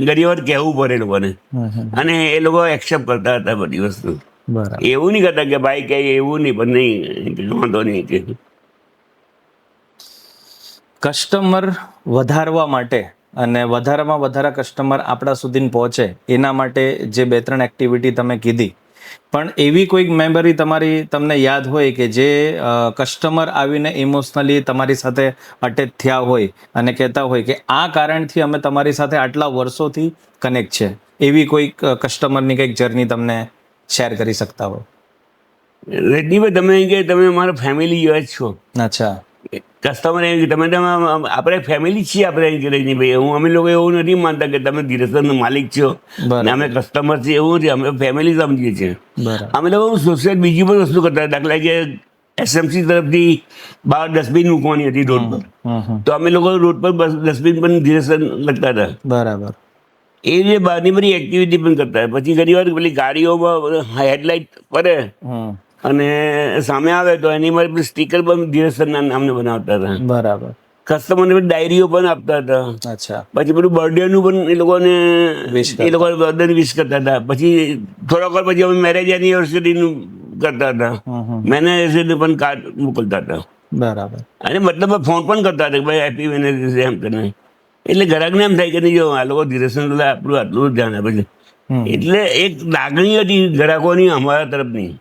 ઘણી વાર કહેવું પડે લોકોને. અને એ લોકો એક્સેપ્ટ કરતા હતા બધી વસ્તુ. બરાબર. એવું નહીં કરતા કે ભાઈ કહે એવું નહીં, પણ નહીં વાંધો નહીં કે. કસ્ટમર વધારવા માટે અને વધારેમાં વધારે કસ્ટમર આપણા સુધી પહોંચે એના માટે જે 2-3 એક્ટિવિટી તમે કીધી, પણ એવી કોઈક મેમરી તમારી તમને યાદ હોય કે જે કસ્ટમર આવીને ઇમોશનલી તમારી સાથે અટેચ થયા હોય અને કહેતા હોય કે આ કારણથી અમે તમારી સાથે આટલા વર્ષોથી કનેક્ટ છે, એવી કોઈક કસ્ટમરની કંઈક જર્ની તમને શેર કરી શકતા હો? રેડ્ડીભાઈ, તમે કે તમે મારા ફેમિલી જેવા જ છો. અચ્છા. કસ્ટમર એમ કે તમે આપણે ફેમિલી છીએ. આપણે એમ કે રજનીભાઈ, અમે લોકો એવું નથી માનતા કે તમે ધીરજનો માલિક છો ને અમે કસ્ટમર છીએ, એવું નથી. અમે ફેમિલી સમજીએ છીએ. અમે લોકો સોશિયલ બીજી પણ વસ્તુ કરતા. દાખલા કે SMC તરફથી બહાર ડસ્ટબિન મૂકવાની હતી રોડ પર, તો અમે લોકો રોડ પર ડસ્ટબિન પણ ધીરજ લગતા હતા. બરાબર. એ જે બહારની બધી એક્ટિવિટી પણ કરતા. પછી ઘણી વાર પેલી ગાડીઓમાં હેડલાઇટ પડે અને સામે આવે તો એની મારે સ્ટીકર પણ ધીરજના નામને બનાવતા હતા. બરાબર. કસ્ટમરને ડાયરીઓ પણ આપતા હતા. અચ્છા. પછી બધું બર્થડેનું પણ એ લોકોને બર્થડે વિશ કરતા હતા. પછી થોડાક વાર પછી અમે મેરેજ એનિવર્સરીનું કરતા હતા. મેનેજરને પણ કાર્ડ મોકલતા હતા. બરાબર. અને મતલબ ફોન પણ કરતા હતા કે ભાઈ હેપી વેનસડે એમ કરીને. એટલે ગ્રાહકને એમ થાય કે નહીં, જો આ લોકો ધીરજનું આપણું આટલું ધ્યાન આપે છે. એટલે એક લાગણી હતી ગ્રાહકોની અમારા તરફની.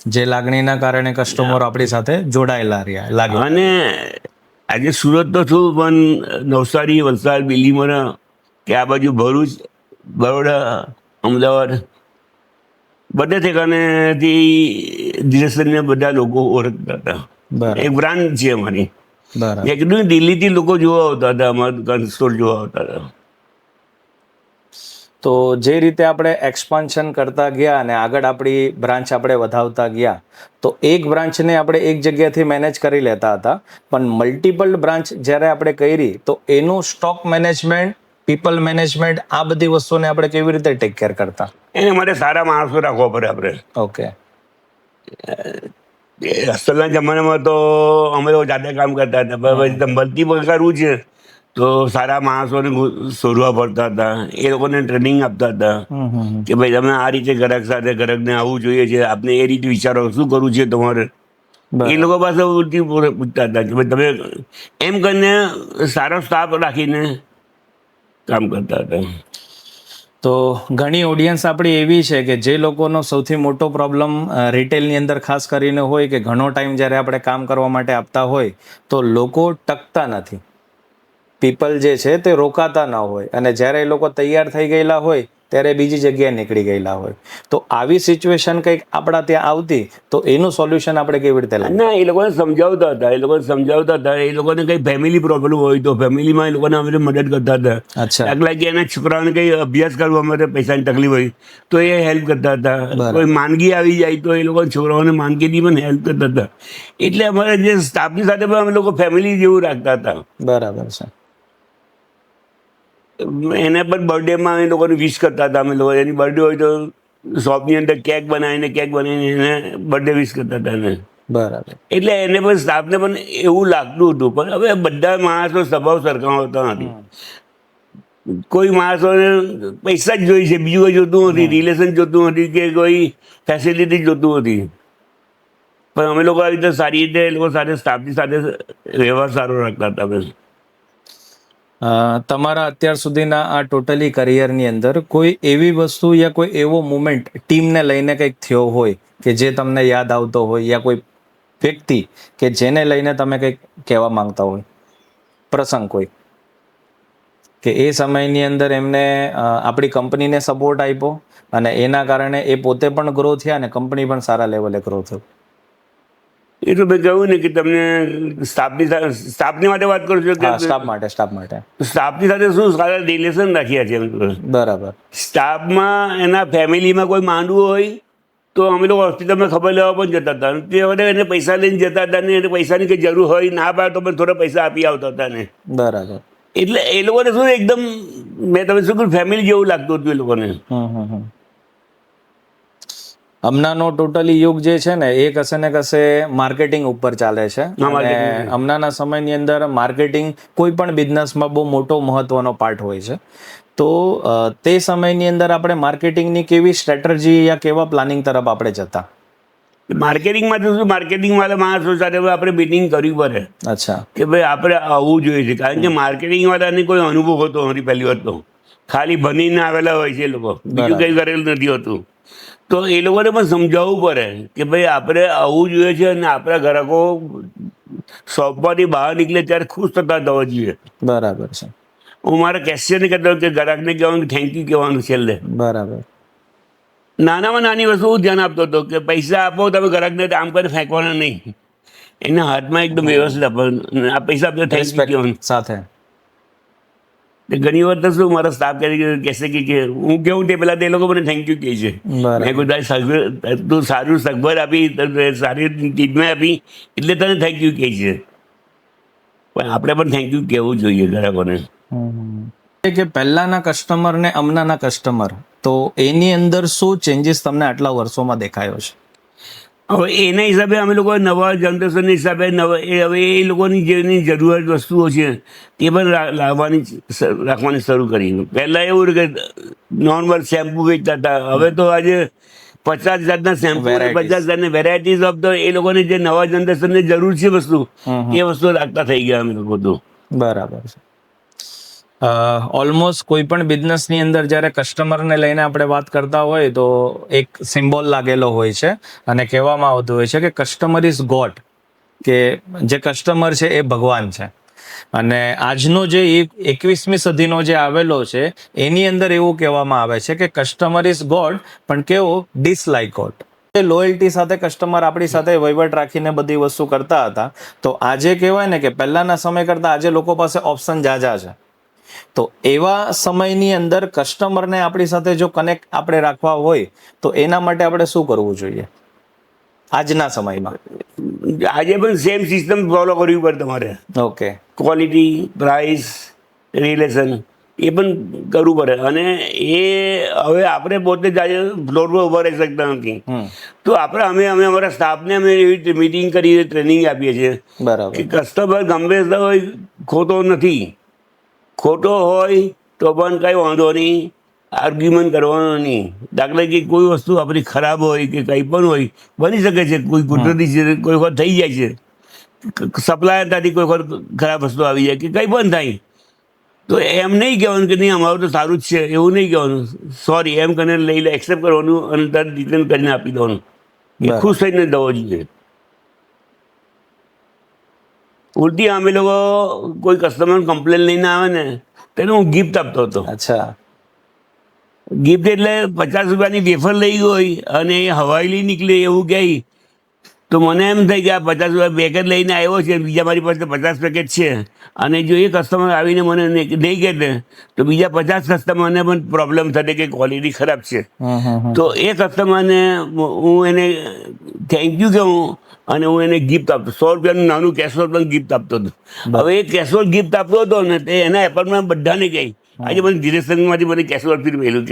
જે લાગણીના કારણે કસ્ટમર આપણી સાથે જોડાયેલા રહ્યા લાગે. અને આજે સુરત તો છું, પણ નવસારી, વલસાડ, બીલીમોરા કે આ બાજુ ભરૂચ, બરોડા, અમદાવાદ બધે ઠેકાણેથી ધીરેસરને બધા લોકો ઓળખતા હતા. બરાબર એક બ્રાન્ડ છે અમારી. બરાબર. એકદમ દિલ્હીથી લોકો જોવા આવતા હતા, અમારા દુકાન સ્ટોર જોવા આવતા હતા. તો જે રીતે આપણે એક્સપાન્શન કરતા ગયા અને આગળ આપણી બ્રાન્ચ આપણે વધાવતા ગયા, તો એક બ્રાન્ચને આપણે એક જગ્યાથી મેનેજ કરી લેતા હતા, પણ મલ્ટિપલ બ્રાન્ચ જ્યારે આપણે કરી તો એનું સ્ટોક મેનેજમેન્ટ, પીપલ મેનેજમેન્ટ, આ બધી વસ્તુને આપણે કેવી રીતે ટેક કેર કરતા? એના માટે સારા માણસો રાખવા પડે આપણે. ઓકે. અસલના જમાનામાં તો અમે લોકો જાતે કામ કરતા હતા, પણ પછી મલ્ટીપલ કરવું છે તો સારા માણસોને શોધવા પડતા હતા. એ લોકોને ટ્રેનિંગ આપતા હતા કે ભાઈ તમે આ રીતે ગ્રાહક સાથે, ગ્રાહકને આવવું જોઈએ છે, આપને એ રીતે વિચારો, શું કરવું છે તમારે. એ લોકો પાસે ઉલટી પૂછતા હતા કે ભાઈ તમે એમ કરીને સારો સ્ટાફ રાખીને કામ કરતા હતા. તો ઘણી ઓડિયન્સ આપણી એવી છે કે જે લોકોનો સૌથી મોટો પ્રોબ્લેમ રિટેલની અંદર ખાસ કરીને હોય કે ઘણો ટાઈમ જ્યારે આપણે કામ કરવા માટે આપતા હોય તો લોકો ટકતા નથી. પીપલ જે છે તે રોકાતા ન હોય, અને જ્યારે એ લોકો તૈયાર થઈ ગયેલા હોય ત્યારે બીજી જગ્યાએ નીકળી ગયેલા હોય. તો આવી સિચ્યુએશન કંઈક આપણા ત્યાં આવતી તો એનું સોલ્યુશન આપણે કેવી રીતે લાવીએ? ના, એ લોકોને સમજાવતા હતા. એ લોકોને કંઈ ફેમિલી પ્રોબ્લેમ હોય તો ફેમિલીમાં એ લોકોને અમે મદદ કરતા હતા. અચ્છા. દાખલા કે એના છોકરાઓને કંઈ અભ્યાસ કરવા માટે પૈસાની તકલીફ હોય તો એ હેલ્પ કરતા હતા. કોઈ માંદગી આવી જાય તો એ લોકો છોકરાઓને માંદગીની પણ હેલ્પ કરતા હતા. એટલે અમારે જે સ્ટાફની સાથે પણ અમે લોકો ફેમિલી જેવું રાખતા હતા. બરાબર છે. એને પણ બર્થડેમાં એ લોકોને વિશ કરતા હતા. અમે લોકો એની બર્થડે હોય તો શોપની અંદર કેક બનાવીને એને બર્થડે વિશ કરતા હતા એને. બરાબર. એટલે એને પણ સ્ટાફને પણ એવું લાગતું હતું. પણ હવે બધા માણસો સ્વભાવ સરખા હોતા નથી. કોઈ માણસોને પૈસા જ જોઈએ છે, બીજું કોઈ જોતું નથી, રિલેશન જોતું નથી કે કોઈ ફેસિલિટી જોતું નથી. પણ અમે લોકો આવી રીતે સારી રીતે એ લોકો સાથે, સ્ટાફની સાથે વ્યવહાર સારો રાખતા હતા. તમારા અત્યાર સુધીના આ ટોટલી કરિયરની અંદર કોઈ એવી વસ્તુ યા કોઈ એવો મુમેન્ટ ટીમને લઈને કંઈક થયો હોય કે જે તમને યાદ આવતો હોય, યા કોઈ વ્યક્તિ કે જેને લઈને તમે કંઈક કહેવા માંગતા હોય, પ્રસંગ કોઈ કે એ સમયની અંદર એમને આપણી કંપનીને સપોર્ટ આપ્યો અને એના કારણે એ પોતે પણ ગ્રો થયા અને કંપની પણ સારા લેવલે ગ્રો થયું? એ તો મેં કહ્યું ને કે તમને સ્ટાફની માટે વાત કરું છું. સ્ટાફ માટે સ્ટાફની સાથે શું સારા રિલેશન રાખ્યા છે અમે લોકો. બરાબર. સ્ટાફમાં એના ફેમિલીમાં કોઈ માંદવું હોય તો અમે લોકો હોસ્પિટલમાં ખબર લેવા પણ જતા હતા. તે વખતે એને પૈસા લઈને જતા હતા ને એને પૈસાની કંઈ જરૂર હોય ના પાડે તો પણ થોડા પૈસા આપી આવતા હતા ને. બરાબર. એટલે એ લોકોને શું એકદમ મેં તમે શું કહ્યું ફેમિલી જેવું લાગતું હતું એ લોકોને. હમણાંનો ટોટલી યુગ જે છે ને એ કશે ને કશે માર્કેટિંગ ઉપર ચાલે છે. અને હમણાંના સમયની અંદર માર્કેટિંગ કોઈ પણ બિઝનેસમાં બહુ મોટો મહત્વનો પાર્ટ હોય છે. તો તે સમયની અંદર આપણે માર્કેટિંગની કેવી સ્ટ્રેટેજી યા કેવા પ્લાનિંગ તરફ આપણે જતા? માર્કેટિંગમાં તો શું, માર્કેટિંગવાળા માણસો સાથે આપણે મીટિંગ કરવી પડે. અચ્છા. કે ભાઈ આપણે આવવું જોઈએ છે, કારણ કે માર્કેટિંગવાળાને કોઈ અનુભવ હોતો નથી. પહેલી વાત તો ખાલી ભણીને આવેલા હોય છે એ લોકો, બીજું કંઈ કરેલું નથી હોતું. તો એ લોકોને પણ સમજાવવું પડે કે ભાઈ આપણે આવવું જોઈએ છે અને આપણા ગ્રાહકો શોપમાંથી બહાર નીકળે ત્યારે ખુશ થતા થવા જોઈએ. બરાબર છે. હું મારા કેશિયરને કહેતો કે ગ્રાહકને કહેવાનું થેન્ક યુ કહેવાનું છેલ્લે. બરાબર. નાનામાં નાની વસ્તુ ધ્યાન આપતો હતો કે પૈસા આપો તમે ગ્રાહકને આમ કરીને ફેંકવાના નહીં. એના હાથમાં એકદમ વ્યવસ્થિત આપવાનું. આ પૈસા આપણે થેન્ક યુ કહેવાનું સાથે. ઘણી વાર તો શું મારા સ્ટાફ કહેશે કે હું કેવું તે પહેલાં એ લોકો મને થેન્ક યુ કહે છે. મેં કોઈ તું સારું સગવડ આપી, સારી ટ્રીટમેન્ટ આપી એટલે તને થેન્ક યુ કહે છે. પણ આપણે પણ થેન્ક યુ કહેવું જોઈએ ગ્રાહકોને. કે પહેલાના કસ્ટમર ને હમણાંના કસ્ટમર, તો એની અંદર શું ચેન્જીસ તમને આટલા વર્ષોમાં દેખાયો છે? હવે એના હિસાબે અમે લોકો નવા જનરેશનના હિસાબે હવે એ લોકોની જેની જરૂરિયાત વસ્તુઓ છે તે પણ રાખવાની શરૂ કરી. પહેલાં એવું કે નોર્મલ શેમ્પુ વેચતા હતા. હવે તો આજે 50 જાતના શેમ્પુ, 50 જાતની વેરાયટીઝ ઓફ ધ એ લોકોની જે નવા જનરેશનની જરૂર છે વસ્તુ, એ વસ્તુ રાખતા થઈ ગયા અમે લોકો તો. બરાબર છે. ઓલમોસ્ટ કોઈ પણ બિઝનેસની અંદર જ્યારે કસ્ટમરને લઈને આપણે વાત કરતા હોય તો એક સિમ્બોલ લાગેલો હોય છે અને કહેવામાં આવતું હોય છે કે કસ્ટમર ઇઝ ગોડ, કે જે કસ્ટમર છે એ ભગવાન છે. અને આજનો જે 21મી સદીનો જે આવેલો છે એની અંદર એવું કહેવામાં આવે છે કે કસ્ટમર ઇઝ ગોડ, પણ કેવો ડિસલાઇક ગોડ. લોયલ્ટી સાથે કસ્ટમર આપણી સાથે વહીવટ રાખીને બધી વસ્તુ કરતા હતા. તો આજે કહેવાય ને કે પહેલાના સમય કરતા આજે લોકો પાસે ઓપ્શન જાજા છે. તો એવા સમયની અંદર કસ્ટમરને આપણી સાથે જો કનેક્ટ આપણે રાખવા હોય તો એના માટે આપણે શું કરવું જોઈએ આજના સમયમાં? આજે પણ સેમ સિસ્ટમ ફોલો કરવી પડે તમારે. ઓકે. ક્વોલિટી, પ્રાઇસ, રિલેશન એ પણ કરવું પડે. અને એ હવે આપણે પોતે જ આજે ફ્લોર પર ઉભા રહી શકતા નથી. તો અમે અમારા સ્ટાફને અમે એવી મિટિંગ કરી ટ્રેનિંગ આપીએ છીએ બરાબર. કે કસ્ટમર ગમે તે હોય ખોટો નથી. ખોટો હોય તો પણ કંઈ વાંધો નહીં, આર્ગ્યુમેન્ટ કરવાનો નહીં. દાખલા કે કોઈ વસ્તુ આપણી ખરાબ હોય કે કંઈ પણ હોય, બની શકે છે, કોઈ કુદરતી છે, કોઈ વખત થઈ જાય છે, સપ્લાયરથી કોઈ વખત ખરાબ વસ્તુ આવી જાય કે કંઈ પણ થાય. તો એમ નહીં કહેવાનું કે નહીં અમારું તો સારું જ છે, એવું નહીં કહેવાનું. સોરી એમ કરીને લઈ લે, એક્સેપ્ટ કરવાનું અને તરત રિટર્ન કરીને આપી દેવાનું. એ ખુશ થઈને દવો જોઈએ. ઉલટી અમે લોકો કોઈ કસ્ટમર કમ્પ્લેન લઈને આવે ને તેને હું ગિફ્ટ આપતો હતો. અચ્છા. ગિફ્ટ એટલે 50 રૂપિયાની વેફર લઈ ગઈ અને એ હવાઈલી નીકળી એવું કહે તો મને એમ થાય કે આ 50 રૂપિયા પેકેટ લઈને આવ્યો છે, બીજા મારી પાસે 50 પેકેટ છે. અને જો એ કસ્ટમર આવીને મને નહીં કહેતે તો બીજા 50 કસ્ટમરને પણ પ્રોબ્લેમ થશે કે ક્વોલિટી ખરાબ છે. તો એ કસ્ટમરને હું એને થેન્ક યુ કહું અને હું એને ગિફ્ટ આપતો. 100 રૂપિયાનું નાનું કેશરોલ પણ ગિફ્ટ આપતો હતો. હવે એ કેશરોલ ગિફ્ટ આપતો હતો ને તે એના એપાર્ટમેન્ટ બધાને કહી આજે મને ડિરેક્શનમાંથી મને કેશરોલ ફ્રી મળેલું.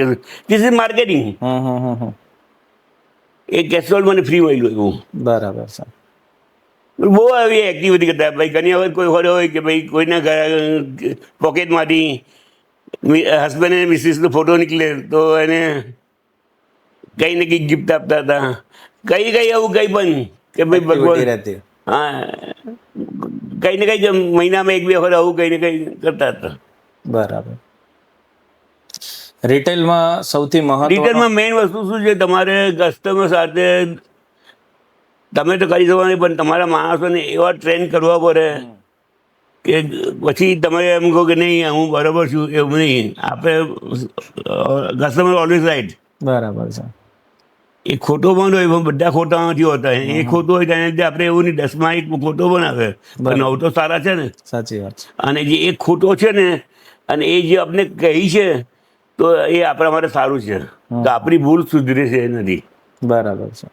This is marketing. એ કેશરોલ મને ફ્રી મળ્યું એવું. બરાબર છે. બહુ આવી એક્ટિવિટી કરતા. ભાઈ ઘણી વખત કોઈ હોય કે ભાઈ કોઈના પોકેટમાંથી હસબન્ડ અને મિસિસનો ફોટો નીકળે તો એને કંઈ ને કંઈ ગિફ્ટ આપતા હતા. કંઈ આવું કંઈ પણ કે ભાઈ ભગવાન, હા, કંઈ ને કંઈ મહિનામાં 1-2 વખત આવું કંઈ ને કંઈ કરતા હતા. બરાબર. રિટેલમાં સૌથી રિટેલમાં મેઇન વસ્તુ શું છે, તમારે કસ્ટમર સાથે તમે તો કરી શકો નહીં પણ તમારા માણસોને એવા ટ્રેન કરવા પડે કે પછી તમે એમ કહો કે નહીં હું બરાબર છું, એવું નહીં. આપણે કસ્ટમર ઓલવેઝ રાઈટ. બરાબર છે. એ ખોટો પણ હોય પણ બધા ખોટા નથી હોતા. એ ખોટું હોય તેને લીધે આપણે એવું નહીં 10માં 1 ખોટો પણ આવે પણ 9 તો સારા છે ને. સાચી વાત છે. અને જે એક ખોટો છે ને અને એ જે આપણે કહી છે તો એ આપણા માટે સારું છે. તો આપણી ભૂલ સુધરે છે એ નથી. બરાબર છે.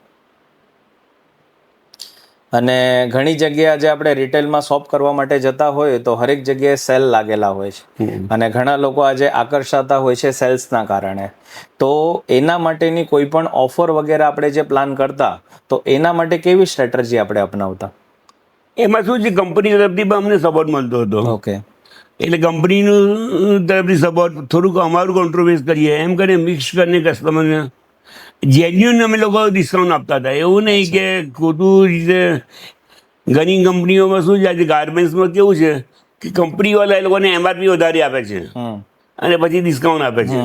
અને ઘણી જગ્યાએ આજે આપણે રિટેલમાં શોપ કરવા માટે જતા હોય તો હરેક જગ્યાએ સેલ લાગેલા હોય છે અને ઘણા લોકો આજે આકર્ષાતા હોય છે સેલ્સના કારણે. તો એના માટેની કોઈ પણ ઓફર વગેરે આપણે જે પ્લાન કરતા તો એના માટે કેવી સ્ટ્રેટેજી આપણે અપનાવતા? એમાં શું છે, કંપની તરફથી પણ અમને સપોર્ટ મળતો હતો. ઓકે. એટલે કંપનીનું તરફથી સપોર્ટ, થોડુંક અમારું કોન્ટ્રીબ્યુટ કરીએ એમ કરીને મિક્સ કરીને કસ્ટમરને જેન્યુઅન અમે લોકો ડિસ્કાઉન્ટ આપતા હતા. એવું નહીં કે ખોટું રીતે. ઘણી કંપનીઓમાં શું છે, આજે ગાર્મેન્ટ્સમાં કેવું છે કે કંપનીવાળા એ લોકોને MRP વધારે આપે છે અને પછી ડિસ્કાઉન્ટ આપે છે.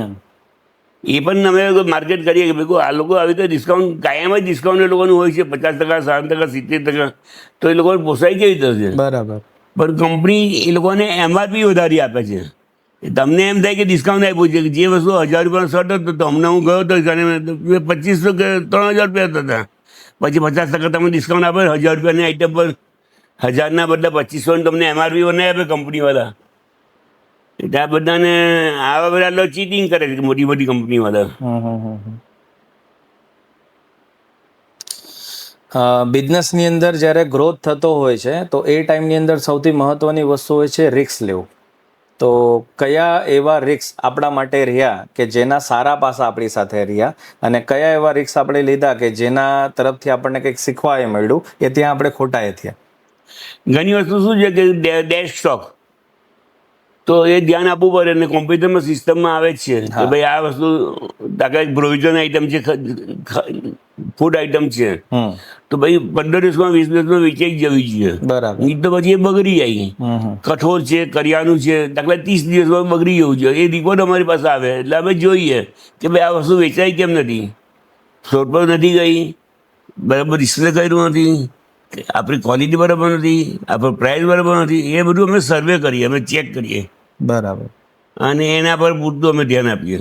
એ પણ અમે માર્કેટ કરીએ કે ભાઈ આ લોકો આવી રીતે ડિસ્કાઉન્ટ, કાયમ જ ડિસ્કાઉન્ટ એ લોકોનું હોય છે 50%, 60%, 70%. તો એ લોકોને પોસાય કેવી રીતે છે? બરાબર. પણ કંપની એ લોકોને MRP વધારે આપે છે. તમને એમ થાય કે ડિસ્કાઉન્ટ આપ્યું છે, જે વસ્તુ 1000 રૂપિયાનો શર્ટ હતો તો અમને હું ગયો હતો 2500 કે 3000 રૂપિયા હતા. પછી 50% તમે ડિસ્કાઉન્ટ આપે 1000 રૂપિયાની આઈટમ પર 1000ના બદલે 2500 તમને MRP નહીં આપે કંપનીવાળા. એટલે આ બધાને આવા બધા ચીટિંગ કરે છે મોટી મોટી કંપનીવાળા. બિઝનેસની અંદર જ્યારે ગ્રોથ થતો હોય છે તો એ ટાઈમની અંદર સૌથી મહત્વની વસ્તુ હોય છે રિસ્ક લેવું. તો કયા એવા રિસ્ક આપણા માટે રહ્યા કે જેના સારા પાસા આપણી સાથે રહ્યા અને કયા એવા રિસ્ક આપણે લીધા કે જેના તરફથી આપણને કંઈક શીખવા એ મળ્યું કે ત્યાં આપણે ખોટા એ થયા? ઘણી વસ્તુ શું છે કે ડેશ સ્ટોક. તો એ ધ્યાન આપવું પડે. અને કોમ્પ્યુટરમાં સિસ્ટમમાં આવે જ છે કે ભાઈ આ વસ્તુ દાખલા પ્રોવિઝન આઈટમ છે, ફૂડ આઈટમ છે, તો ભાઈ 15 દિવસમાં 20 દિવસમાં વેચાઈ જવી જોઈએ. બરાબર. નહીં તો પછી એ બગડી જાય. કઠોળ છે, કરિયાનું છે, દાખલા 30 દિવસમાં બગડી જવું જોઈએ. એ રિપોર્ટ અમારી પાસે આવે એટલે અમે જોઈએ કે ભાઈ આ વસ્તુ વેચાઈ કેમ નથી, સ્ટોર પર નથી ગઈ, બરાબર ડિસ્પ્લે કર્યું નથી, આપણી ક્વોલિટી બરાબર નથી, આપણો પ્રાઇસ બરાબર નથી. એ બધું અમે સર્વે કરીએ, અમે ચેક કરીએ. બરાબર. અને એના પર પૂરતું અમે ધ્યાન આપીએ.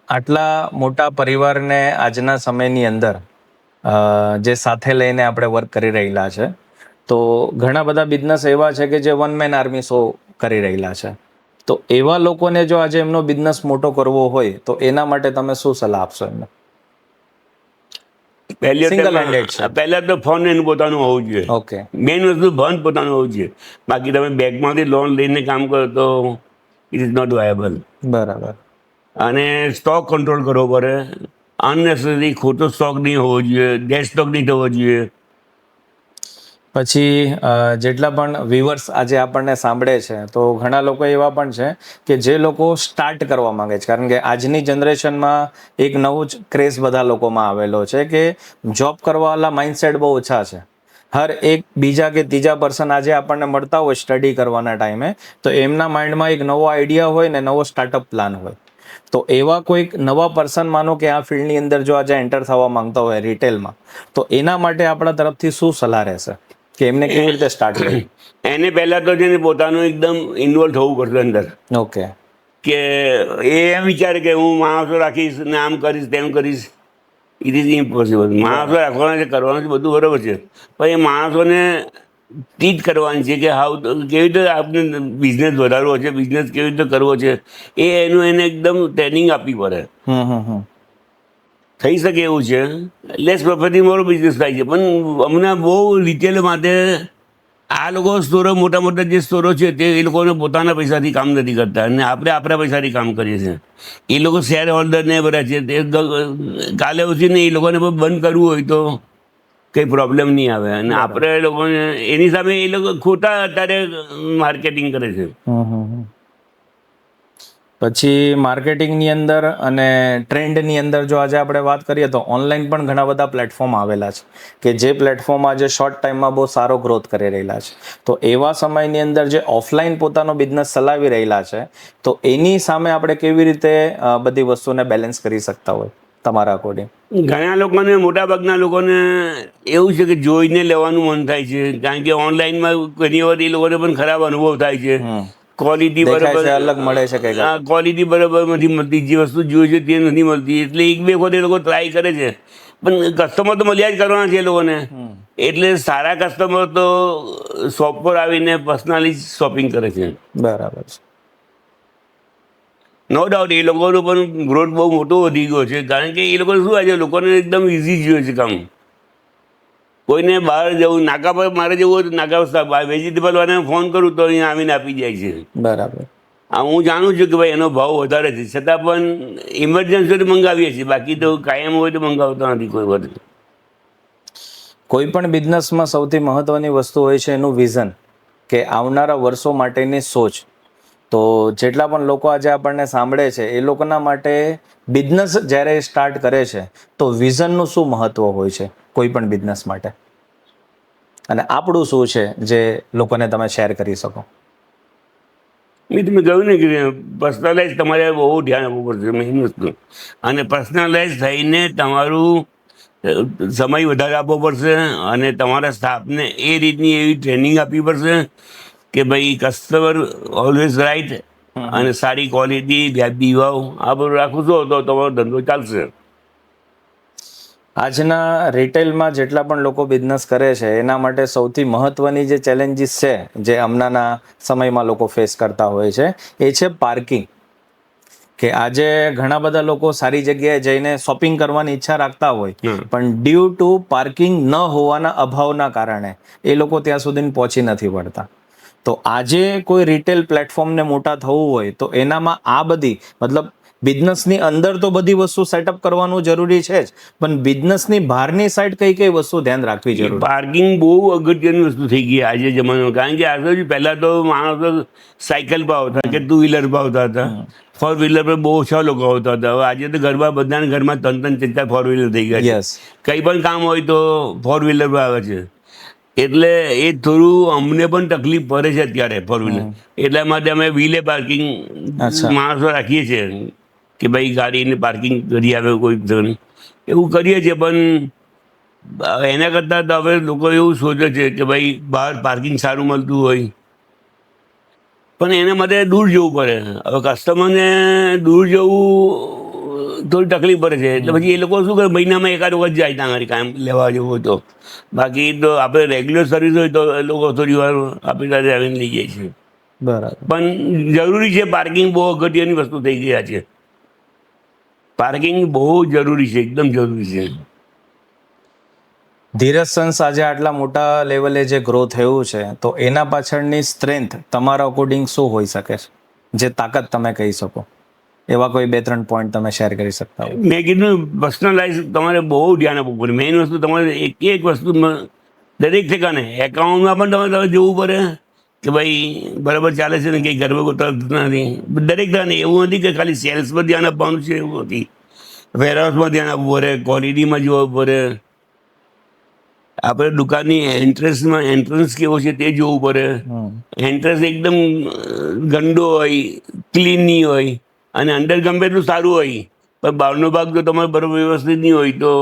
આટલા મોટા પરિવારને આજના સમયની અંદર જે સાથે લઈને આપણે વર્ક કરી રહેલા છે, તો ઘણા બધા બિઝનેસ એવા છે કે જે વન મેન આર્મી શો કરી રહેલા છે. તો એવા લોકોને જો આજે એમનો બિઝનેસ મોટો કરવો હોય તો એના માટે તમે શું સલાહ આપશો એમને? પહેલા તો ફંડ એનું પોતાનું હોવું જોઈએ. ઓકે. મેઇન વસ્તુ ફંડ પોતાનું હોવું જોઈએ. બાકી તમે બેંકમાંથી લોન લઈને કામ કરો તો ઇટ ઇઝ નોટ વાયબલ. બરાબર. અને સ્ટોક કંટ્રોલ કરવો પડે. અનનેસેસરી ખોટો સ્ટોક નહીં હોવો જોઈએ, ડેડ સ્ટોક નહીં થવો જોઈએ. પછી જેટલા પણ વ્યુઅર્સ આજે આપણને સાંભળે છે, તો ઘણા લોકો એવા પણ છે કે જે લોકો સ્ટાર્ટ કરવા માંગે છે, કારણ કે આજની જનરેશનમાં એક નવું જ ક્રેઝ બધા લોકોમાં આવેલો છે કે જોબ કરવાવાળા માઇન્ડસેટ બહુ ઓછા છે. હર એક બીજા કે ત્રીજા પર્સન આજે આપણને મળતા હોય સ્ટડી કરવાના ટાઈમે, તો એમના માઇન્ડમાં એક નવો આઈડિયા હોય ને નવો સ્ટાર્ટઅપ પ્લાન હોય. તો એવા કોઈક નવા પર્સન માનો કે આ ફિલ્ડની અંદર જો આજે એન્ટર થવા માંગતા હોય રિટેલમાં, તો એના માટે આપણા તરફથી શું સલાહ રહેશે કે એમને કેવી રીતે સ્ટાર્ટ કરવું? એને પહેલાં તો છે ને પોતાનું એકદમ ઇન્વોલ્વ થવું પડશે અંદર. ઓકે. કે એ એમ વિચારે કે હું માણસો રાખીશ ને આમ કરીશ તેમ કરીશ. It is impossible. માણસો રાખવાના છે, કરવાનું છે, બધું બરાબર છે, પણ એ માણસોને ટીચ કરવાની છે કે કેવી રીતે આપણે બિઝનેસ વધારવો છે, બિઝનેસ કેવી રીતે કરવો છે, એનું એને એકદમ ટ્રેનિંગ આપવી પડે. થઈ શકે એવું છે. લેસ પ્રોફિટથી મોટો બિઝનેસ થાય છે, પણ હમણાં બહુ રિટેલ માટે આ લોકો સ્ટોરો, મોટા મોટા જે સ્ટોરો છે તે એ લોકોને પોતાના પૈસાથી કામ નથી કરતા અને આપણે આપણા પૈસાથી કામ કરીએ છીએ. એ લોકો શેર હોલ્ડરને બધા છે, તે કાલે ઉઠીને એ લોકોને પણ બંધ કરવું હોય તો કંઈ પ્રોબ્લેમ નહીં આવે. અને આપણે એ લોકોને એની સામે એ લોકો ખોટા અત્યારે માર્કેટિંગ કરે છે. પછી માર્કેટિંગની અંદર અને ટ્રેન્ડની અંદર જો આજે આપણે વાત કરીએ તો ઓનલાઈન પણ ઘણા બધા પ્લેટફોર્મ આવેલા છે કે જે પ્લેટફોર્મ આજે શોર્ટ ટાઈમમાં બહુ સારો ગ્રોથ કરી રહેલા છે. તો એવા સમયની અંદર જે ઓફલાઈન પોતાનો બિઝનેસ ચલાવી રહેલા છે, તો એની સામે આપણે કેવી રીતે બધી વસ્તુને બેલેન્સ કરી શકતા હોય તમારા અકોર્ડિંગ? ઘણા લોકોને, મોટાભાગના લોકોને એવું છે કે જોઈને લેવાનું મન થાય છે, કારણ કે ઓનલાઈનમાં ઘણી વાર એ લોકોને પણ ખરાબ અનુભવ થાય છે. ક્વોલિટી બરાબર અલગ મળે છે કે ક્વોલિટી બરાબર નથી મળતી, જે વસ્તુ જોઈએ છે તે નથી મળતી. એટલે એક બે વખત એ લોકો ટ્રાય કરે છે, પણ કસ્ટમર તો મળ્યા જ કરવાના છે એ લોકોને. એટલે સારા કસ્ટમર તો શોપ પર આવીને પર્સનલી શોપિંગ કરે છે. બરાબર છે. નો ડાઉટ એ લોકોનો પણ ગ્રોથ બહુ મોટો વધી ગયો છે, કારણ કે એ લોકો શું આજે લોકોને એકદમ ઇઝી જોઈએ છે કામ. કોઈને બહાર જવું, નાકા પર મારે જવું હોય તો નાકા પર વેજીટેબલ વાળાને ફોન કરું તો અહીંયા આવીને આપી જાય છે. બરાબર. હા, હું જાણું છું કે ભાઈ એનો ભાવ વધારે છે, છતાં પણ ઇમરજન્સી મંગાવીએ છીએ, બાકી તો કાયમ હોય તો મંગાવતા નથી કોઈ વખત. કોઈ પણ બિઝનેસમાં સૌથી મહત્વની વસ્તુ હોય છે એનું વિઝન, કે આવનારા વર્ષો માટેની સોચ. તો જેટલા પણ લોકો આજે આપણને સાંભળે છે એ લોકોના માટે બિઝનેસ જ્યારે સ્ટાર્ટ કરે છે તો વિઝનનું શું મહત્વ હોય છે કોઈ પણ બિઝનેસ માટે, અને આપણું શું છે જે લોકોને તમે શેર કરી શકો? મેં તમે કહ્યું ને કે પર્સનલાઇઝ તમારે બહુ ધ્યાન આપવું પડશે, મેઇન વસ્તુ. અને પર્સનલાઇઝ થઈને તમારું સમય વધારે આપવો પડશે અને તમારા સ્ટાફને એ રીતની એવી ટ્રેનિંગ આપવી પડશે કે ભાઈ કસ્ટમર ઓલવેઝ રાઈટ અને સારી ક્વોલિટી, વ્યાજબી ભાવ, આ બધું રાખું છો તો તમારો ધંધો ચાલશે. આજના રિટેલમાં જેટલા પણ લોકો બિઝનેસ કરે છે એના માટે સૌથી મહત્વની જે ચેલેન્જીસ છે જે હમણાંના સમયમાં લોકો ફેસ કરતા હોય છે એ છે પાર્કિંગ. કે આજે ઘણા બધા લોકો સારી જગ્યાએ જઈને શોપિંગ કરવાની ઈચ્છા રાખતા હોય, પણ ડ્યુ ટુ પાર્કિંગ ન હોવાના અભાવના કારણે એ લોકો ત્યાં સુધી પહોંચી નથી વળતા. તો આજે કોઈ રિટેલ પ્લેટફોર્મને મોટા થવું હોય તો એનામાં આ બધી, મતલબ બિઝનેસની અંદર તો બધી વસ્તુ સેટઅપ કરવાનું જરૂરી છે જ, પણ બિઝનેસની બહારની સાઈડ કઈ કઈ વસ્તુ ધ્યાન રાખવી જરૂરી? પાર્કિંગ બહુ અગત્યની વસ્તુ થઈ ગઈ આજે જમાનામાં. કારણ કે આજે પહેલા તો માણસો સાયકલ પર આવતા કે ટુ વ્હીલર પર આવતા હતા, ફોર વ્હીલર પર બહુ ઓછા લોકો આવતા હતા. હવે આજે તો બધાના ઘરમાં 3-3, 4-4 ફોર વ્હીલર થઈ ગયા છે. યસ. કંઈ પણ કામ હોય તો ફોર વ્હીલર પર આવે છે. એટલે એ થોડું અમને પણ તકલીફ પડે છે અત્યારે ફોર વ્હીલર. એટલા માટે અમે વ્હીલે પાર્કિંગ અચ્છા. માણસો રાખીએ છીએ કે ભાઈ ગાડીને પાર્કિંગ કરી આવે કોઈ ધણ. એવું કરીએ છીએ. પણ એના કરતાં તો હવે લોકો એવું સોચે છે કે ભાઈ બહાર પાર્કિંગ સારું મળતું હોય, પણ એના માટે દૂર જવું પડે. હવે કસ્ટમરને દૂર જવું થોડી તકલીફ પડે છે. એટલે પછી એ લોકો શું કરે, મહિનામાં એકાદ વખત જાય ત્યાં આગળ કામ લેવા જવું હોય તો. બાકી તો આપણે રેગ્યુલર સર્વિસ હોય તો એ લોકો થોડી વાર આપણી સાથે આવીને લઈ જાય છે. બરાબર. પણ જરૂરી છે, પાર્કિંગ બહુ અગત્યની વસ્તુ થઈ ગયા છે. પાર્કિંગ બહુ જરૂરી છે, એકદમ જરૂરી છે. ધીરજ સન્સ આજે આટલા મોટા લેવલે જે ગ્રો થયું છે, તો એના પાછળની સ્ટ્રેન્થ તમારા અકોર્ડિંગ શું હોઈ શકે છે, જે તાકાત તમે કહી શકો? એવા કોઈ 2-3 પોઈન્ટ તમે શેર કરી શકતા હો? મેં કીધું પર્સનલાઇઝ તમારે બહુ ધ્યાન આપવું પડે. મેઇન વસ્તુ તમારે એક વસ્તુમાં દરેક ઠેકાને એકાઉન્ટમાં પણ તમારે જોવું પડે કે ભાઈ બરાબર ચાલે છે ને, કંઈ ગરબડ તરત નથી. દરેક ઠેકાને એવું નથી કે ખાલી સેલ્સ પર ધ્યાન આપવાનું છે, એવું નથી. વેરહાઉસમાં ધ્યાન આપવું પડે, ક્વોલિટીમાં જોવું પડે, આપણે દુકાનની એન્ટ્રન્સ કેવો છે તે જોવું પડે. એન્ટ્રન્સ એકદમ ગંદો હોય, ક્લીન નહીં હોય, અને અંદર ગમે એટલું સારું હોય, પણ બહારનો ભાગ જો તમારે બરાબર વ્યવસ્થિત નહીં હોય તો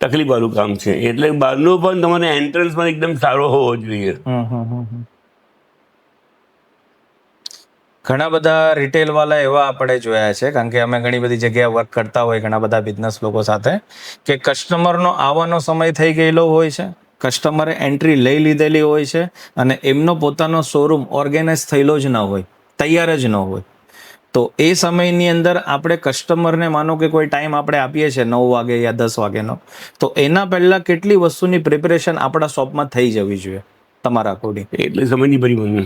તકલીફવાળું કામ છે. એટલે બહારનો પણ તમારે એન્ટ્રન્સ પણ એકદમ સારો હોવો જોઈએ. ઘણા બધા રિટેલ વાળા એવા આપણે જોયા છે, કારણ કે અમે ઘણી બધી જગ્યાએ વર્ક કરતા હોય ઘણા બધા બિઝનેસ લોકો સાથે, કે કસ્ટમરનો આવવાનો સમય થઈ ગયેલો હોય છે, કસ્ટમરે એન્ટ્રી લઈ લીધેલી હોય છે, અને એમનો પોતાનો શોરૂમ ઓર્ગેનાઇઝ થયેલો જ ન હોય, તૈયાર જ ન હોય. તો એ સમયની અંદર આપણે કસ્ટમરને માનો કે કોઈ ટાઈમ આપણે આપીએ છીએ 9 વાગે યા 10 વાગેનો, તો એના પહેલા કેટલી વસ્તુની પ્રિપેરેશન આપણા શોપમાં થઈ જવી જોઈએ તમારા અકોર્ડિંગ? એટલે સમજ નહીં પડી મને.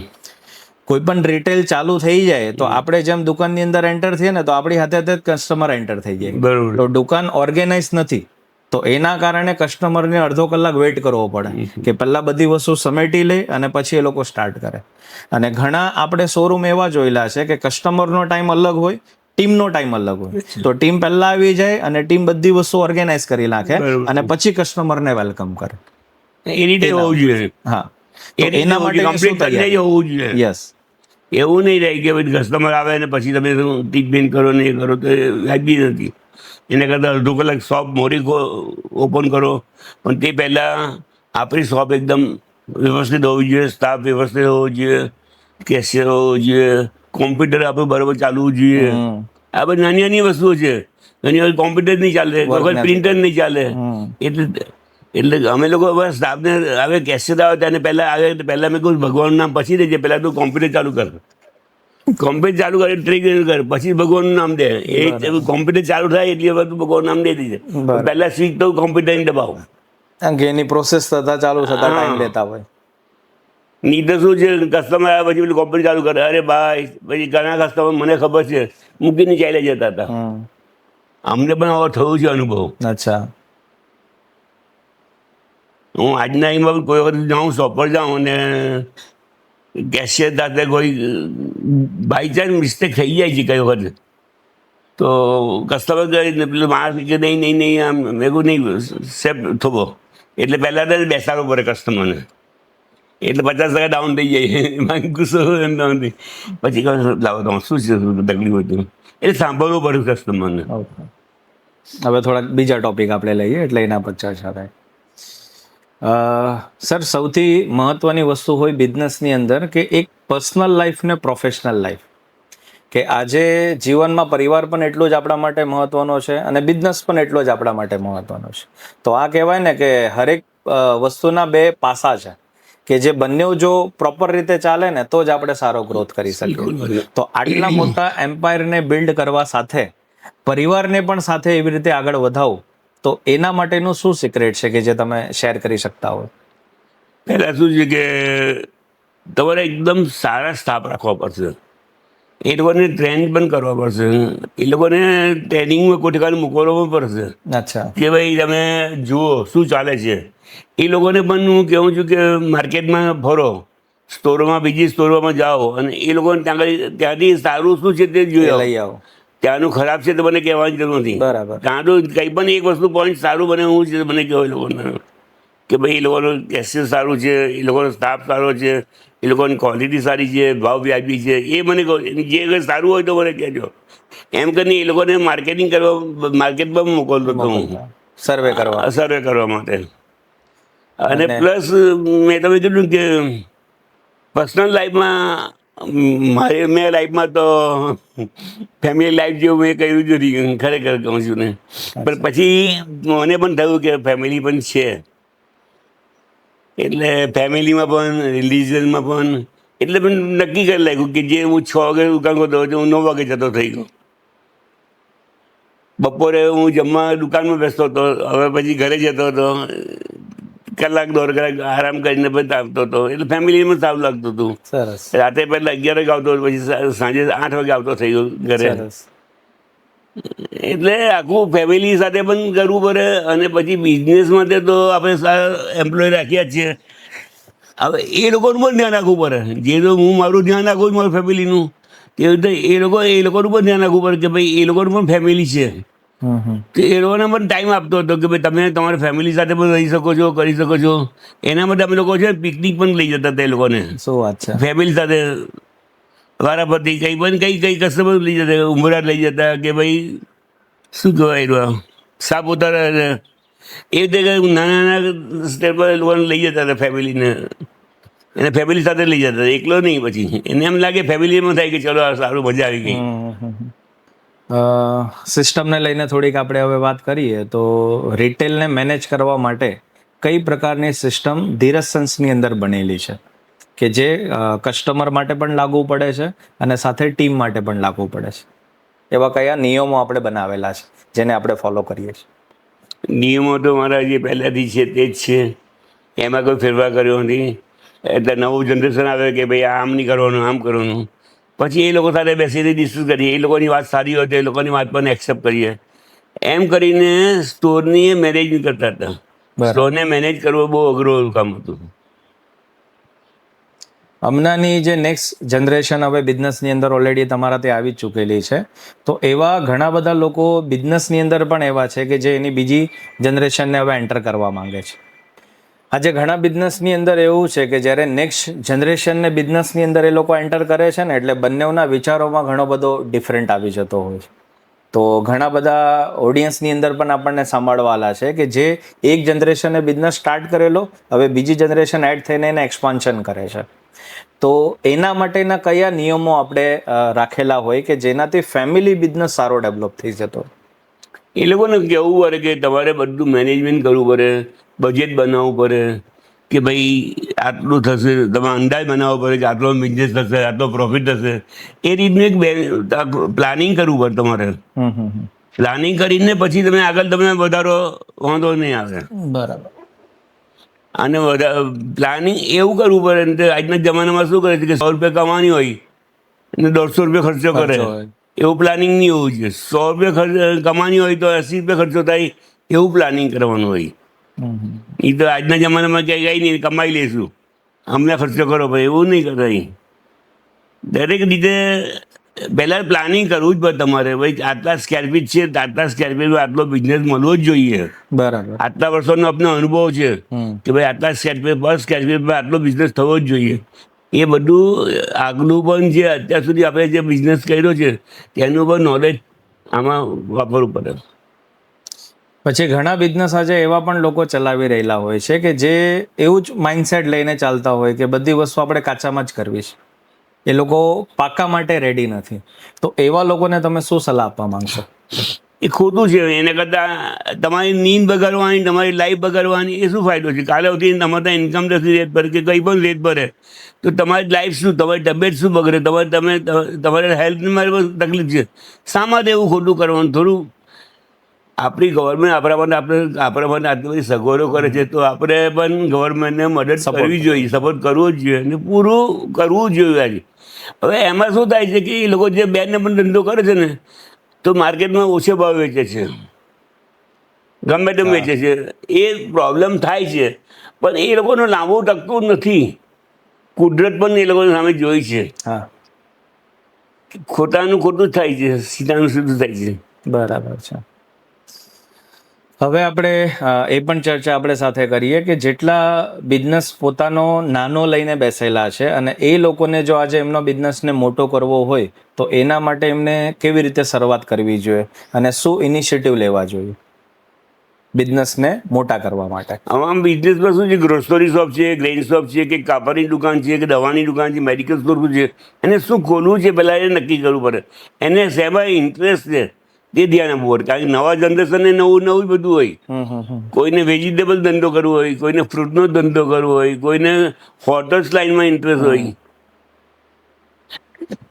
કોઈ પણ રિટેલ ચાલુ થઈ જાય તો આપણે જેમ દુકાનની અંદર એન્ટર થઈએ ને, તો આપણી હાથે હાથે કસ્ટમર એન્ટર થઈ જાય. બરોબર. તો દુકાન ઓર્ગેનાઇઝ નથી, તો એના કારણે કસ્ટમરને અડધો કલાક વેઇટ કરવો પડે કે પહેલા બધી વસ્તુ સમેટી લે અને પછી એ લોકો સ્ટાર્ટ કરે. અને ઘણા આપણે શોરૂમ એવા જોયેલા છે કે કસ્ટમરનો ટાઈમ અલગ હોય, ટીમનો ટાઈમ અલગ હોય. તો ટીમ પહેલા આવી જાય અને ટીમ બધી વસ્તુ ઓર્ગેનાઇઝ કરી નાખે અને પછી કસ્ટમરને વેલકમ કરે. એ રીતે હોવું જોઈએ. હા, તો એના માટે કમ્પ્લીટ કરી હોવું જોઈએ. યસ. એવું નહીં રહે કે ભાઈ કસ્ટમર આવે ને પછી તમે ટ્રીટમેન્ટ કરો ને એ કરો, તો એ વાજબી નથી. એના કરતાં અડધો કલાક શોપ મોડી ઓપન કરો, પણ તે પહેલાં આપણી શોપ એકદમ વ્યવસ્થિત હોવી જોઈએ, સ્ટાફ વ્યવસ્થિત હોવો જોઈએ, કેશિયર હોવો જોઈએ, કોમ્પ્યુટર આપણું બરાબર ચાલવું જોઈએ. આ બધી નાની નાની વસ્તુઓ છે. ઘણી વાર કોમ્પ્યુટર નહીં ચાલે, વખત પ્રિન્ટર નહીં ચાલે. એટલે અમે લોકો હવે સ્ટાફને આવે, કેશિયર આવે તેને પહેલાં આવે, પહેલાં મેં કહું ભગવાનનું નામ પછી દેજે, પહેલાં તું કોમ્પ્યુટર ચાલુ કર. કોમ્પ્યુટર ચાલુ કરે, ટ્રીક કર, પછી ભગવાનનું નામ દે. એ કોમ્પ્યુટર ચાલુ થાય એટલી વખત તું ભગવાનનું નામ દે દેજે. પહેલાં સ્વિચ તો કોમ્પ્યુટરની દબાવો. કારણ કે એની પ્રોસેસ થતા ચાલુ થતા ટાઈમ લેતા હોય. નહીં તો શું છે, કસ્ટમર આવ્યા પછી પેલું કોમ્પ્યુટર ચાલુ કરે, અરે ભાઈ, પછી ઘણા કસ્ટમર મને ખબર છે મૂકીને ચાલ્યા જતા હતા. અમને પણ આવો થયું છે અનુભવ. અચ્છા. હું આજના એમાં કોઈ વખત જાઉં, શોપ પર જાઉં અને કેશિયર સાથે કોઈ બાય ચાન્સ મિસ્ટેક થઈ જાય છે કઈ વખત, તો કસ્ટમર કહે પેલું માણસ કે નહીં, આમ મેં કહું નહીં સેફ થોભો. એટલે પહેલાં તો બેસાડવો પડે કસ્ટમરને, એટલે 50% ડાઉન થઈ જાય. ગુસ્સો ડાઉન થઈ પછી લાવો તો શું છે તકલીફ હતું, એટલે સાંભળવું પડે કસ્ટમરને. હવે થોડાક બીજા ટોપિક આપણે લઈએ એટલે એના પર ચર્ચા થાય. સર, સૌથી મહત્વની વસ્તુ હોય બિઝનેસની અંદર કે એક પર્સનલ લાઈફ ને પ્રોફેશનલ લાઈફ, કે આજે જીવનમાં પરિવાર પણ એટલો જ આપણા માટે મહત્વનો છે અને બિઝનેસ પણ એટલો જ આપણા માટે મહત્વનો છે. તો આ કહેવાય ને કે હરેક વસ્તુના બે પાસા છે, કે જે બંને જો પ્રોપર રીતે ચાલે ને તો જ આપણે સારો ગ્રોથ કરી શકીએ. તો આટલા મોટા એમ્પાયરને બિલ્ડ કરવા સાથે પરિવારને પણ સાથે એવી રીતે આગળ વધાવો, તો એના માટેનું શું સિક્રેટ છે કે જે તમે શેર કરી શકતા હોય? પહેલાં શું છે કે તમારે એકદમ સારા સ્ટાફ રાખવા પડશે. એ લોકોને ટ્રેન પણ કરવા પડશે, એ લોકોને ટ્રેનિંગમાં કોઈ ઠેકાણે મૂકવાનો પણ પડશે અચ્છા. કે ભાઈ તમે જુઓ શું ચાલે છે. એ લોકોને પણ હું કહું છું કે માર્કેટમાં ફરો, સ્ટોરમાં, બીજી સ્ટોરમાં જાઓ અને એ લોકોને ત્યાંથી સારું શું છે તે જોઈ એ આવો. લઈ આવો. ત્યાંનું ખરાબ છે તો મને કહેવાની જરૂર નથી. બરાબર. ત્યાં તો કંઈ પણ એક વસ્તુ પોઈન્ટ સારું બને હું છે મને કહો એ લોકોને કે ભાઈ એ લોકોનું એક્સેસ સારું છે, એ લોકોનો સ્ટાફ સારો છે, એ લોકોની ક્વોલિટી સારી છે, ભાવ વ્યાજબી છે, એ મને કહો. જે કંઈ સારું હોય તો મને કહેજો. એમ કરીને એ લોકોને માર્કેટિંગ કરવા, માર્કેટમાં મોકલતો હતો હું, સર્વે કરવા. સર્વે કરવા માટે. અને પ્લસ મેં તમે કીધું કે પર્સનલ લાઈફમાં મેં લાઈફમાં તો ફેમિલી લાઈફ જેવું મેં કર્યું જ નથી, ખરેખર કહું છું ને. પણ પછી મને પણ થયું કે ફેમિલી પણ છે, એટલે ફેમિલીમાં પણ, રિલિજનમાં પણ, એટલે પણ નક્કી કરી લાગ્યું કે જે હું 6 વાગે દુકાન કરતો હતો હું 9 વાગે જતો થઈ ગયો. બપોરે હું જમવા દુકાનમાં બેસતો હતો, હવે પછી ઘરે જતો હતો, કલાક 1.5 કલાક આરામ કરીને પછી આવતો હતો. એટલે ફેમિલીમાં સારું લાગતું હતું. સરસ. રાતે પહેલાં 11 વાગે આવતો, પછી સાંજે 8 વાગે આવતો થઈ ગયો ઘરે. સરસ. એટલે આખું ફેમિલી સાથે પણ કરવું પડે. અને પછી બિઝનેસ માટે તો આપણે સારા એમ્પ્લોય રાખ્યા જ છીએ. હવે એ લોકોનું પણ ધ્યાન રાખવું પડે. જે તો હું મારું ધ્યાન રાખું છું મારું ફેમિલીનું, તે રીતે એ લોકોનું પણ ધ્યાન રાખવું પડે કે ભાઈ એ લોકોનું પણ ફેમિલી છે. તો એ લોકોને પણ ટાઈમ આપતો હતો કે ભાઈ તમે તમારી ફેમિલી સાથે પણ રહી શકો છો, કરી શકો છો. એના માટે અમે લોકો છે પિકનિક પણ લઈ જતા હતા એ લોકોને, શું વાત છે. ફેમિલી સાથે વારાફરતી કંઈ પણ કઈ કસ્ટમર લઈ જતા, ઉમરા લઈ જતા કે ભાઈ શું કહેવાય રહ્યું સાપુતારા, એ રીતે નાના નાના સ્ટેપ પર એ લોકોને લઈ જતા હતા ફેમિલીને. એને ફેમિલી સાથે લઈ જતા હતા, એકલો નહીં. પછી એને એમ લાગે ફેમિલીમાં થાય કે ચલો આ સારું, મજા આવી ગઈ. સિસ્ટમને લઈને થોડીક આપણે હવે વાત કરીએ તો રિટેલને મેનેજ કરવા માટે કઈ પ્રકારની સિસ્ટમ ધીરજ સન્સની અંદર બનેલી છે કે જે કસ્ટમર માટે પણ લાગુ પડે છે અને સાથે ટીમ માટે પણ લાગુ પડે છે? એવા કયા નિયમો આપણે બનાવેલા છે જેને આપણે ફોલો કરીએ છીએ? નિયમો તો મારા જે પહેલાંથી છે તે જ છે, એમાં કોઈ ફેરફાર કર્યો નથી. એટલે નવું જનરેશન આવે કે ભાઈ આમ નહીં કરવાનું, આમ કરવાનું. પછી એ લોકો સાથે બેસીને ડિસ્કસ કરીએ, એ લોકોની વાત સારી હોય તો એ લોકોની વાત પણ એક્સેપ્ટ કરીએ. એમ કરીને સ્ટોરની મેનેજ કરતા હતા. સ્ટોરને મેનેજ કરવો બહુ અઘરું કામ હતું. હમણાંની જે નેક્સ્ટ જનરેશન હવે બિઝનેસની અંદર ઓલરેડી તમારા ત્યાં આવી જ ચૂકેલી છે, તો એવા ઘણા બધા લોકો બિઝનેસની અંદર પણ એવા છે કે જે એની બીજી જનરેશનને હવે એન્ટર કરવા માંગે છે. આજે ઘણા બિઝનેસની અંદર એવું છે કે જ્યારે નેક્સ્ટ જનરેશનને બિઝનેસની અંદર એ લોકો એન્ટર કરે છે ને, એટલે બંનેના વિચારોમાં ઘણો બધો ડિફરન્ટ આવી જતો હોય છે. તો ઘણા બધા ઓડિયન્સની અંદર પણ આપણને સાંભળવાલા છે કે જે એક જનરેશને બિઝનેસ સ્ટાર્ટ કરેલો, હવે બીજી જનરેશન એડ થઈને એને એક્સપાન્શન કરે છે. તો એના માટેના કયા નિયમો આપણે રાખેલા હોય કે જેનાથી ફેમિલી બિઝનેસ સારો ડેવલપ થઈ જતો? એ લોકોને કહેવું પડે કે તમારે બધું મેનેજમેન્ટ કરવું પડે, બજેટ બનાવવું પડે કે ભાઈ આટલું થશે, તમે અંદાજ બનાવવો પડે કે આટલો બિઝનેસ થશે, આટલો પ્રોફિટ થશે. એ રીતનું એક પ્લાનિંગ કરવું પડે તમારે. પ્લાનિંગ કરીને પછી તમે આગળ તમે વધારો, વાંધો નહીં આવે. બરાબર. અને પ્લાનિંગ એવું કરવું પડે. આજના જમાનામાં શું કરે છે કે 100 રૂપિયા કમાવાની હોય અને 150 રૂપિયા ખર્ચો કરે. એવું પ્લાનિંગ નહીં હોવું જોઈએ. 100 રૂપિયા કમાવાની હોય તો 80 રૂપિયા ખર્ચો થાય, એવું પ્લાનિંગ કરવાનું હોય. એ તો આજના જમાનામાં ક્યાંય ગઈ નહીં, કમાઈ લઈશું, અમને ખર્ચો કરો, ભાઈ એવું નહીં કરાય. દરેક રીતે પહેલાં પ્લાનિંગ કરવું જ પડે તમારે. ભાઈ આટલા સ્ક્વેર ફીટ છે, આટલા સ્ક્વેર ફીટમાં આટલો બિઝનેસ મળવો જ જોઈએ. બરાબર. આટલા વર્ષોનો આપણો અનુભવ છે કે ભાઈ આટલા સ્ક્વેર ફીટ પર સ્ક્વેર ફીટમાં આટલો બિઝનેસ થવો જ જોઈએ. એ બધું આગલું પણ જે અત્યાર સુધી આપણે જે બિઝનેસ કર્યો છે તેનું પણ નોલેજ આમાં વાપરવું પડે. પછી ઘણા બિઝનેસ આજે એવા પણ લોકો ચલાવી રહેલા હોય છે કે જે એવું જ માઇન્ડસેટ લઈને ચાલતા હોય કે બધી વસ્તુ આપણે કાચામાં જ કરવી છે. એ લોકો પાકા માટે રેડી નથી. તો એવા લોકોને તમે શું સલાહ આપવા માંગશો? એ ખોટું છે. એને કરતાં તમારી નીંદ બગાડવાની, તમારી લાઈફ બગાડવાની, એ શું ફાયદો છે? કાલે ઉઠીને તમારે ઇન્કમ નથી રેટ પર કે કંઈ પણ રેટ પડે તો તમારી લાઈફ શું, તમારી તબિયત શું બગડે, તમારે હેલ્થની મારી તકલીફ છે. શા માટે એવું ખોટું કરવાનું? થોડું આપણી ગવર્મેન્ટ આપણા માટે આટલી બધી સગવડો કરે છે, તો આપણે પણ ગવર્મેન્ટને મદદ કરવી જોઈએ, સપોર્ટ કરવો જ જોઈએ અને પૂરું કરવું જ જોઈએ. આજે હવે એમાં શું થાય છે કે એ લોકો જે 2 નંબર ધંધો કરે છે ને, તો માર્કેટમાં ઓછો ભાવ વેચે છે, ગમે તેમ વેચે છે. એ પ્રોબ્લેમ થાય છે, પણ એ લોકોનો લાંબો ટકતું નથી. કુદરત પણ એ લોકોની સામે જોઈ છે. હા, ખોટાનું ખોટું જ થાય છે, સીધાનું સીધું થાય છે. બરાબર છે. હવે આપણે એ પણ ચર્ચા આપણે સાથે કરીએ કે જેટલા બિઝનેસ પોતાનો નાનો લઈને બેસેલા છે અને એ લોકોને જો આજે એમનો બિઝનેસને મોટો કરવો હોય તો એના માટે એમને કેવી રીતે શરૂઆત કરવી જોઈએ અને શું ઇનિશિયેટિવ લેવા જોઈએ બિઝનેસને મોટા કરવા માટે? આમાં બિઝનેસમાં શું છે, ગ્રોસરી શોપ છે, ગ્રેઇન શોપ છે, કે કાપડની દુકાન છે, કે દવાની દુકાન છે, મેડિકલ સ્ટોર છે, એને શું ખોલવું છે પહેલાં એ નક્કી કરવું પડે. એને શેમાં ઇન્ટરેસ્ટ છે તે ધ્યાન આપવું પડે. કારણ કે નવા જનરેશનને નવું બધું હોય. કોઈને વેજીટેબલ ધંધો કરવો હોય, કોઈને ફ્રૂટનો ધંધો કરવો હોય, કોઈને હોટલ્સ લાઈનમાં ઇન્ટરેસ્ટ હોય.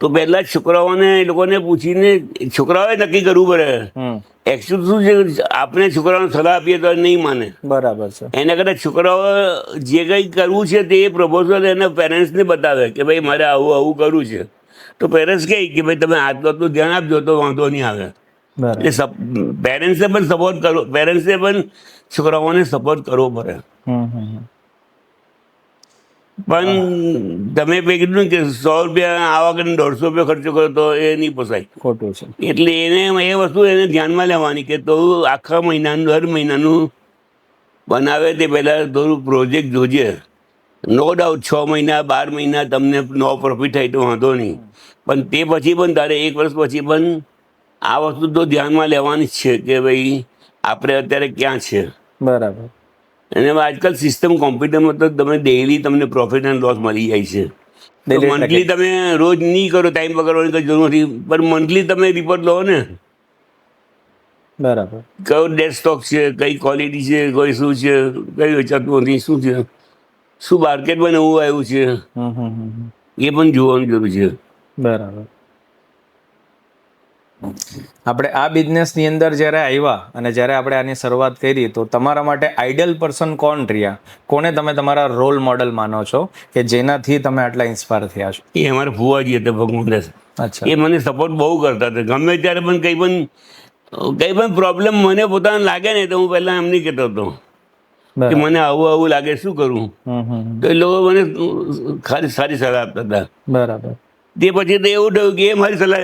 તો પહેલાં છોકરાઓને એ લોકોને પૂછીને છોકરાઓએ નક્કી કરવું પડે. એકચ્યુઅલ શું છે, આપણે છોકરાઓને સલાહ આપીએ તો નહીં માને. બરાબર છે. એના કરતાં છોકરાઓ જે કંઈ કરવું છે તે પ્રપોઝલ એના પેરેન્ટ્સને બતાવે કે ભાઈ મારે આવું કરવું છે. તો પેરેન્ટ્સ કહે કે ભાઈ તમે આટલું ધ્યાન આપજો તો વાંધો નહીં આવે. એટલે પેરેન્ટ્સે પણ સપોર્ટ કરવો, પેરેન્ટ્સે પણ છોકરાઓને સપોર્ટ કરવો પડે. પણ તમે કીધું કે 100 રૂપિયા આવા કરીને 150 રૂપિયા ખર્ચો કરો તો એ નહીં પોસાય. ખોટું છે. એટલે એને એ વસ્તુ એને ધ્યાનમાં લેવાની કે તો આખા મહિનાનું દર મહિનાનું બનાવે તે પહેલાં થોડું પ્રોજેક્ટ જોજે. નો ડાઉટ 6 મહિના 12 મહિના તમને નો પ્રોફિટ થાય તો વાંધો નહીં, પણ તે પછી પણ તારે 1 વર્ષ પછી પણ આ વસ્તુ તો ધ્યાનમાં લેવાની જ છે કે ભાઈ આપણે અત્યારે ક્યાં છે. બરાબર. અને આજકાલ સિસ્ટમ કોમ્પ્યુટરમાં તો તમે ડેઈલી તમને પ્રોફિટ એન્ડ લોસ મળી જાય છે. મંથલી તમે રોજ નહીં કરો, ટાઈમ પકડવાની કંઈ જરૂર નથી, પણ મંથલી તમે રિપોર્ટ લો ને. બરાબર. કયો ડેડ સ્ટોક છે, કઈ ક્વોલિટી છે, કોઈ શું છે, કઈ વેચાતું નથી, શું છે, શું માર્કેટમાં નવું આવ્યું છે, એ પણ જોવાનું જરૂર છે. બરાબર. આપણે આ બિઝનેસની અંદર જ્યારે આવ્યા અને જ્યારે આપણે આની શરૂઆત કરી તો તમારા માટે આઈડિયલ પર્સન કોણ રહ્યા? કોને તમે તમારા રોલ મોડલ માનો છો કે જેનાથી તમે આટલા ઇન્સ્પાયર થયા છો? એ અમારા ફુવાજી હતા ભગવાન. અચ્છા. એ મને સપોર્ટ બહુ કરતા હતા. ગમે ત્યારે પણ કંઈ પણ પ્રોબ્લેમ મને પોતાને લાગે ને તો હું પહેલાં એમ નહીં કહેતો હતો કે મને આવું લાગે, શું કરું. તો એ લોકો મને સારી સલાહ આપતા હતા. બરાબર. તે પછી તો એવું થયું કે એ મારી સલાહ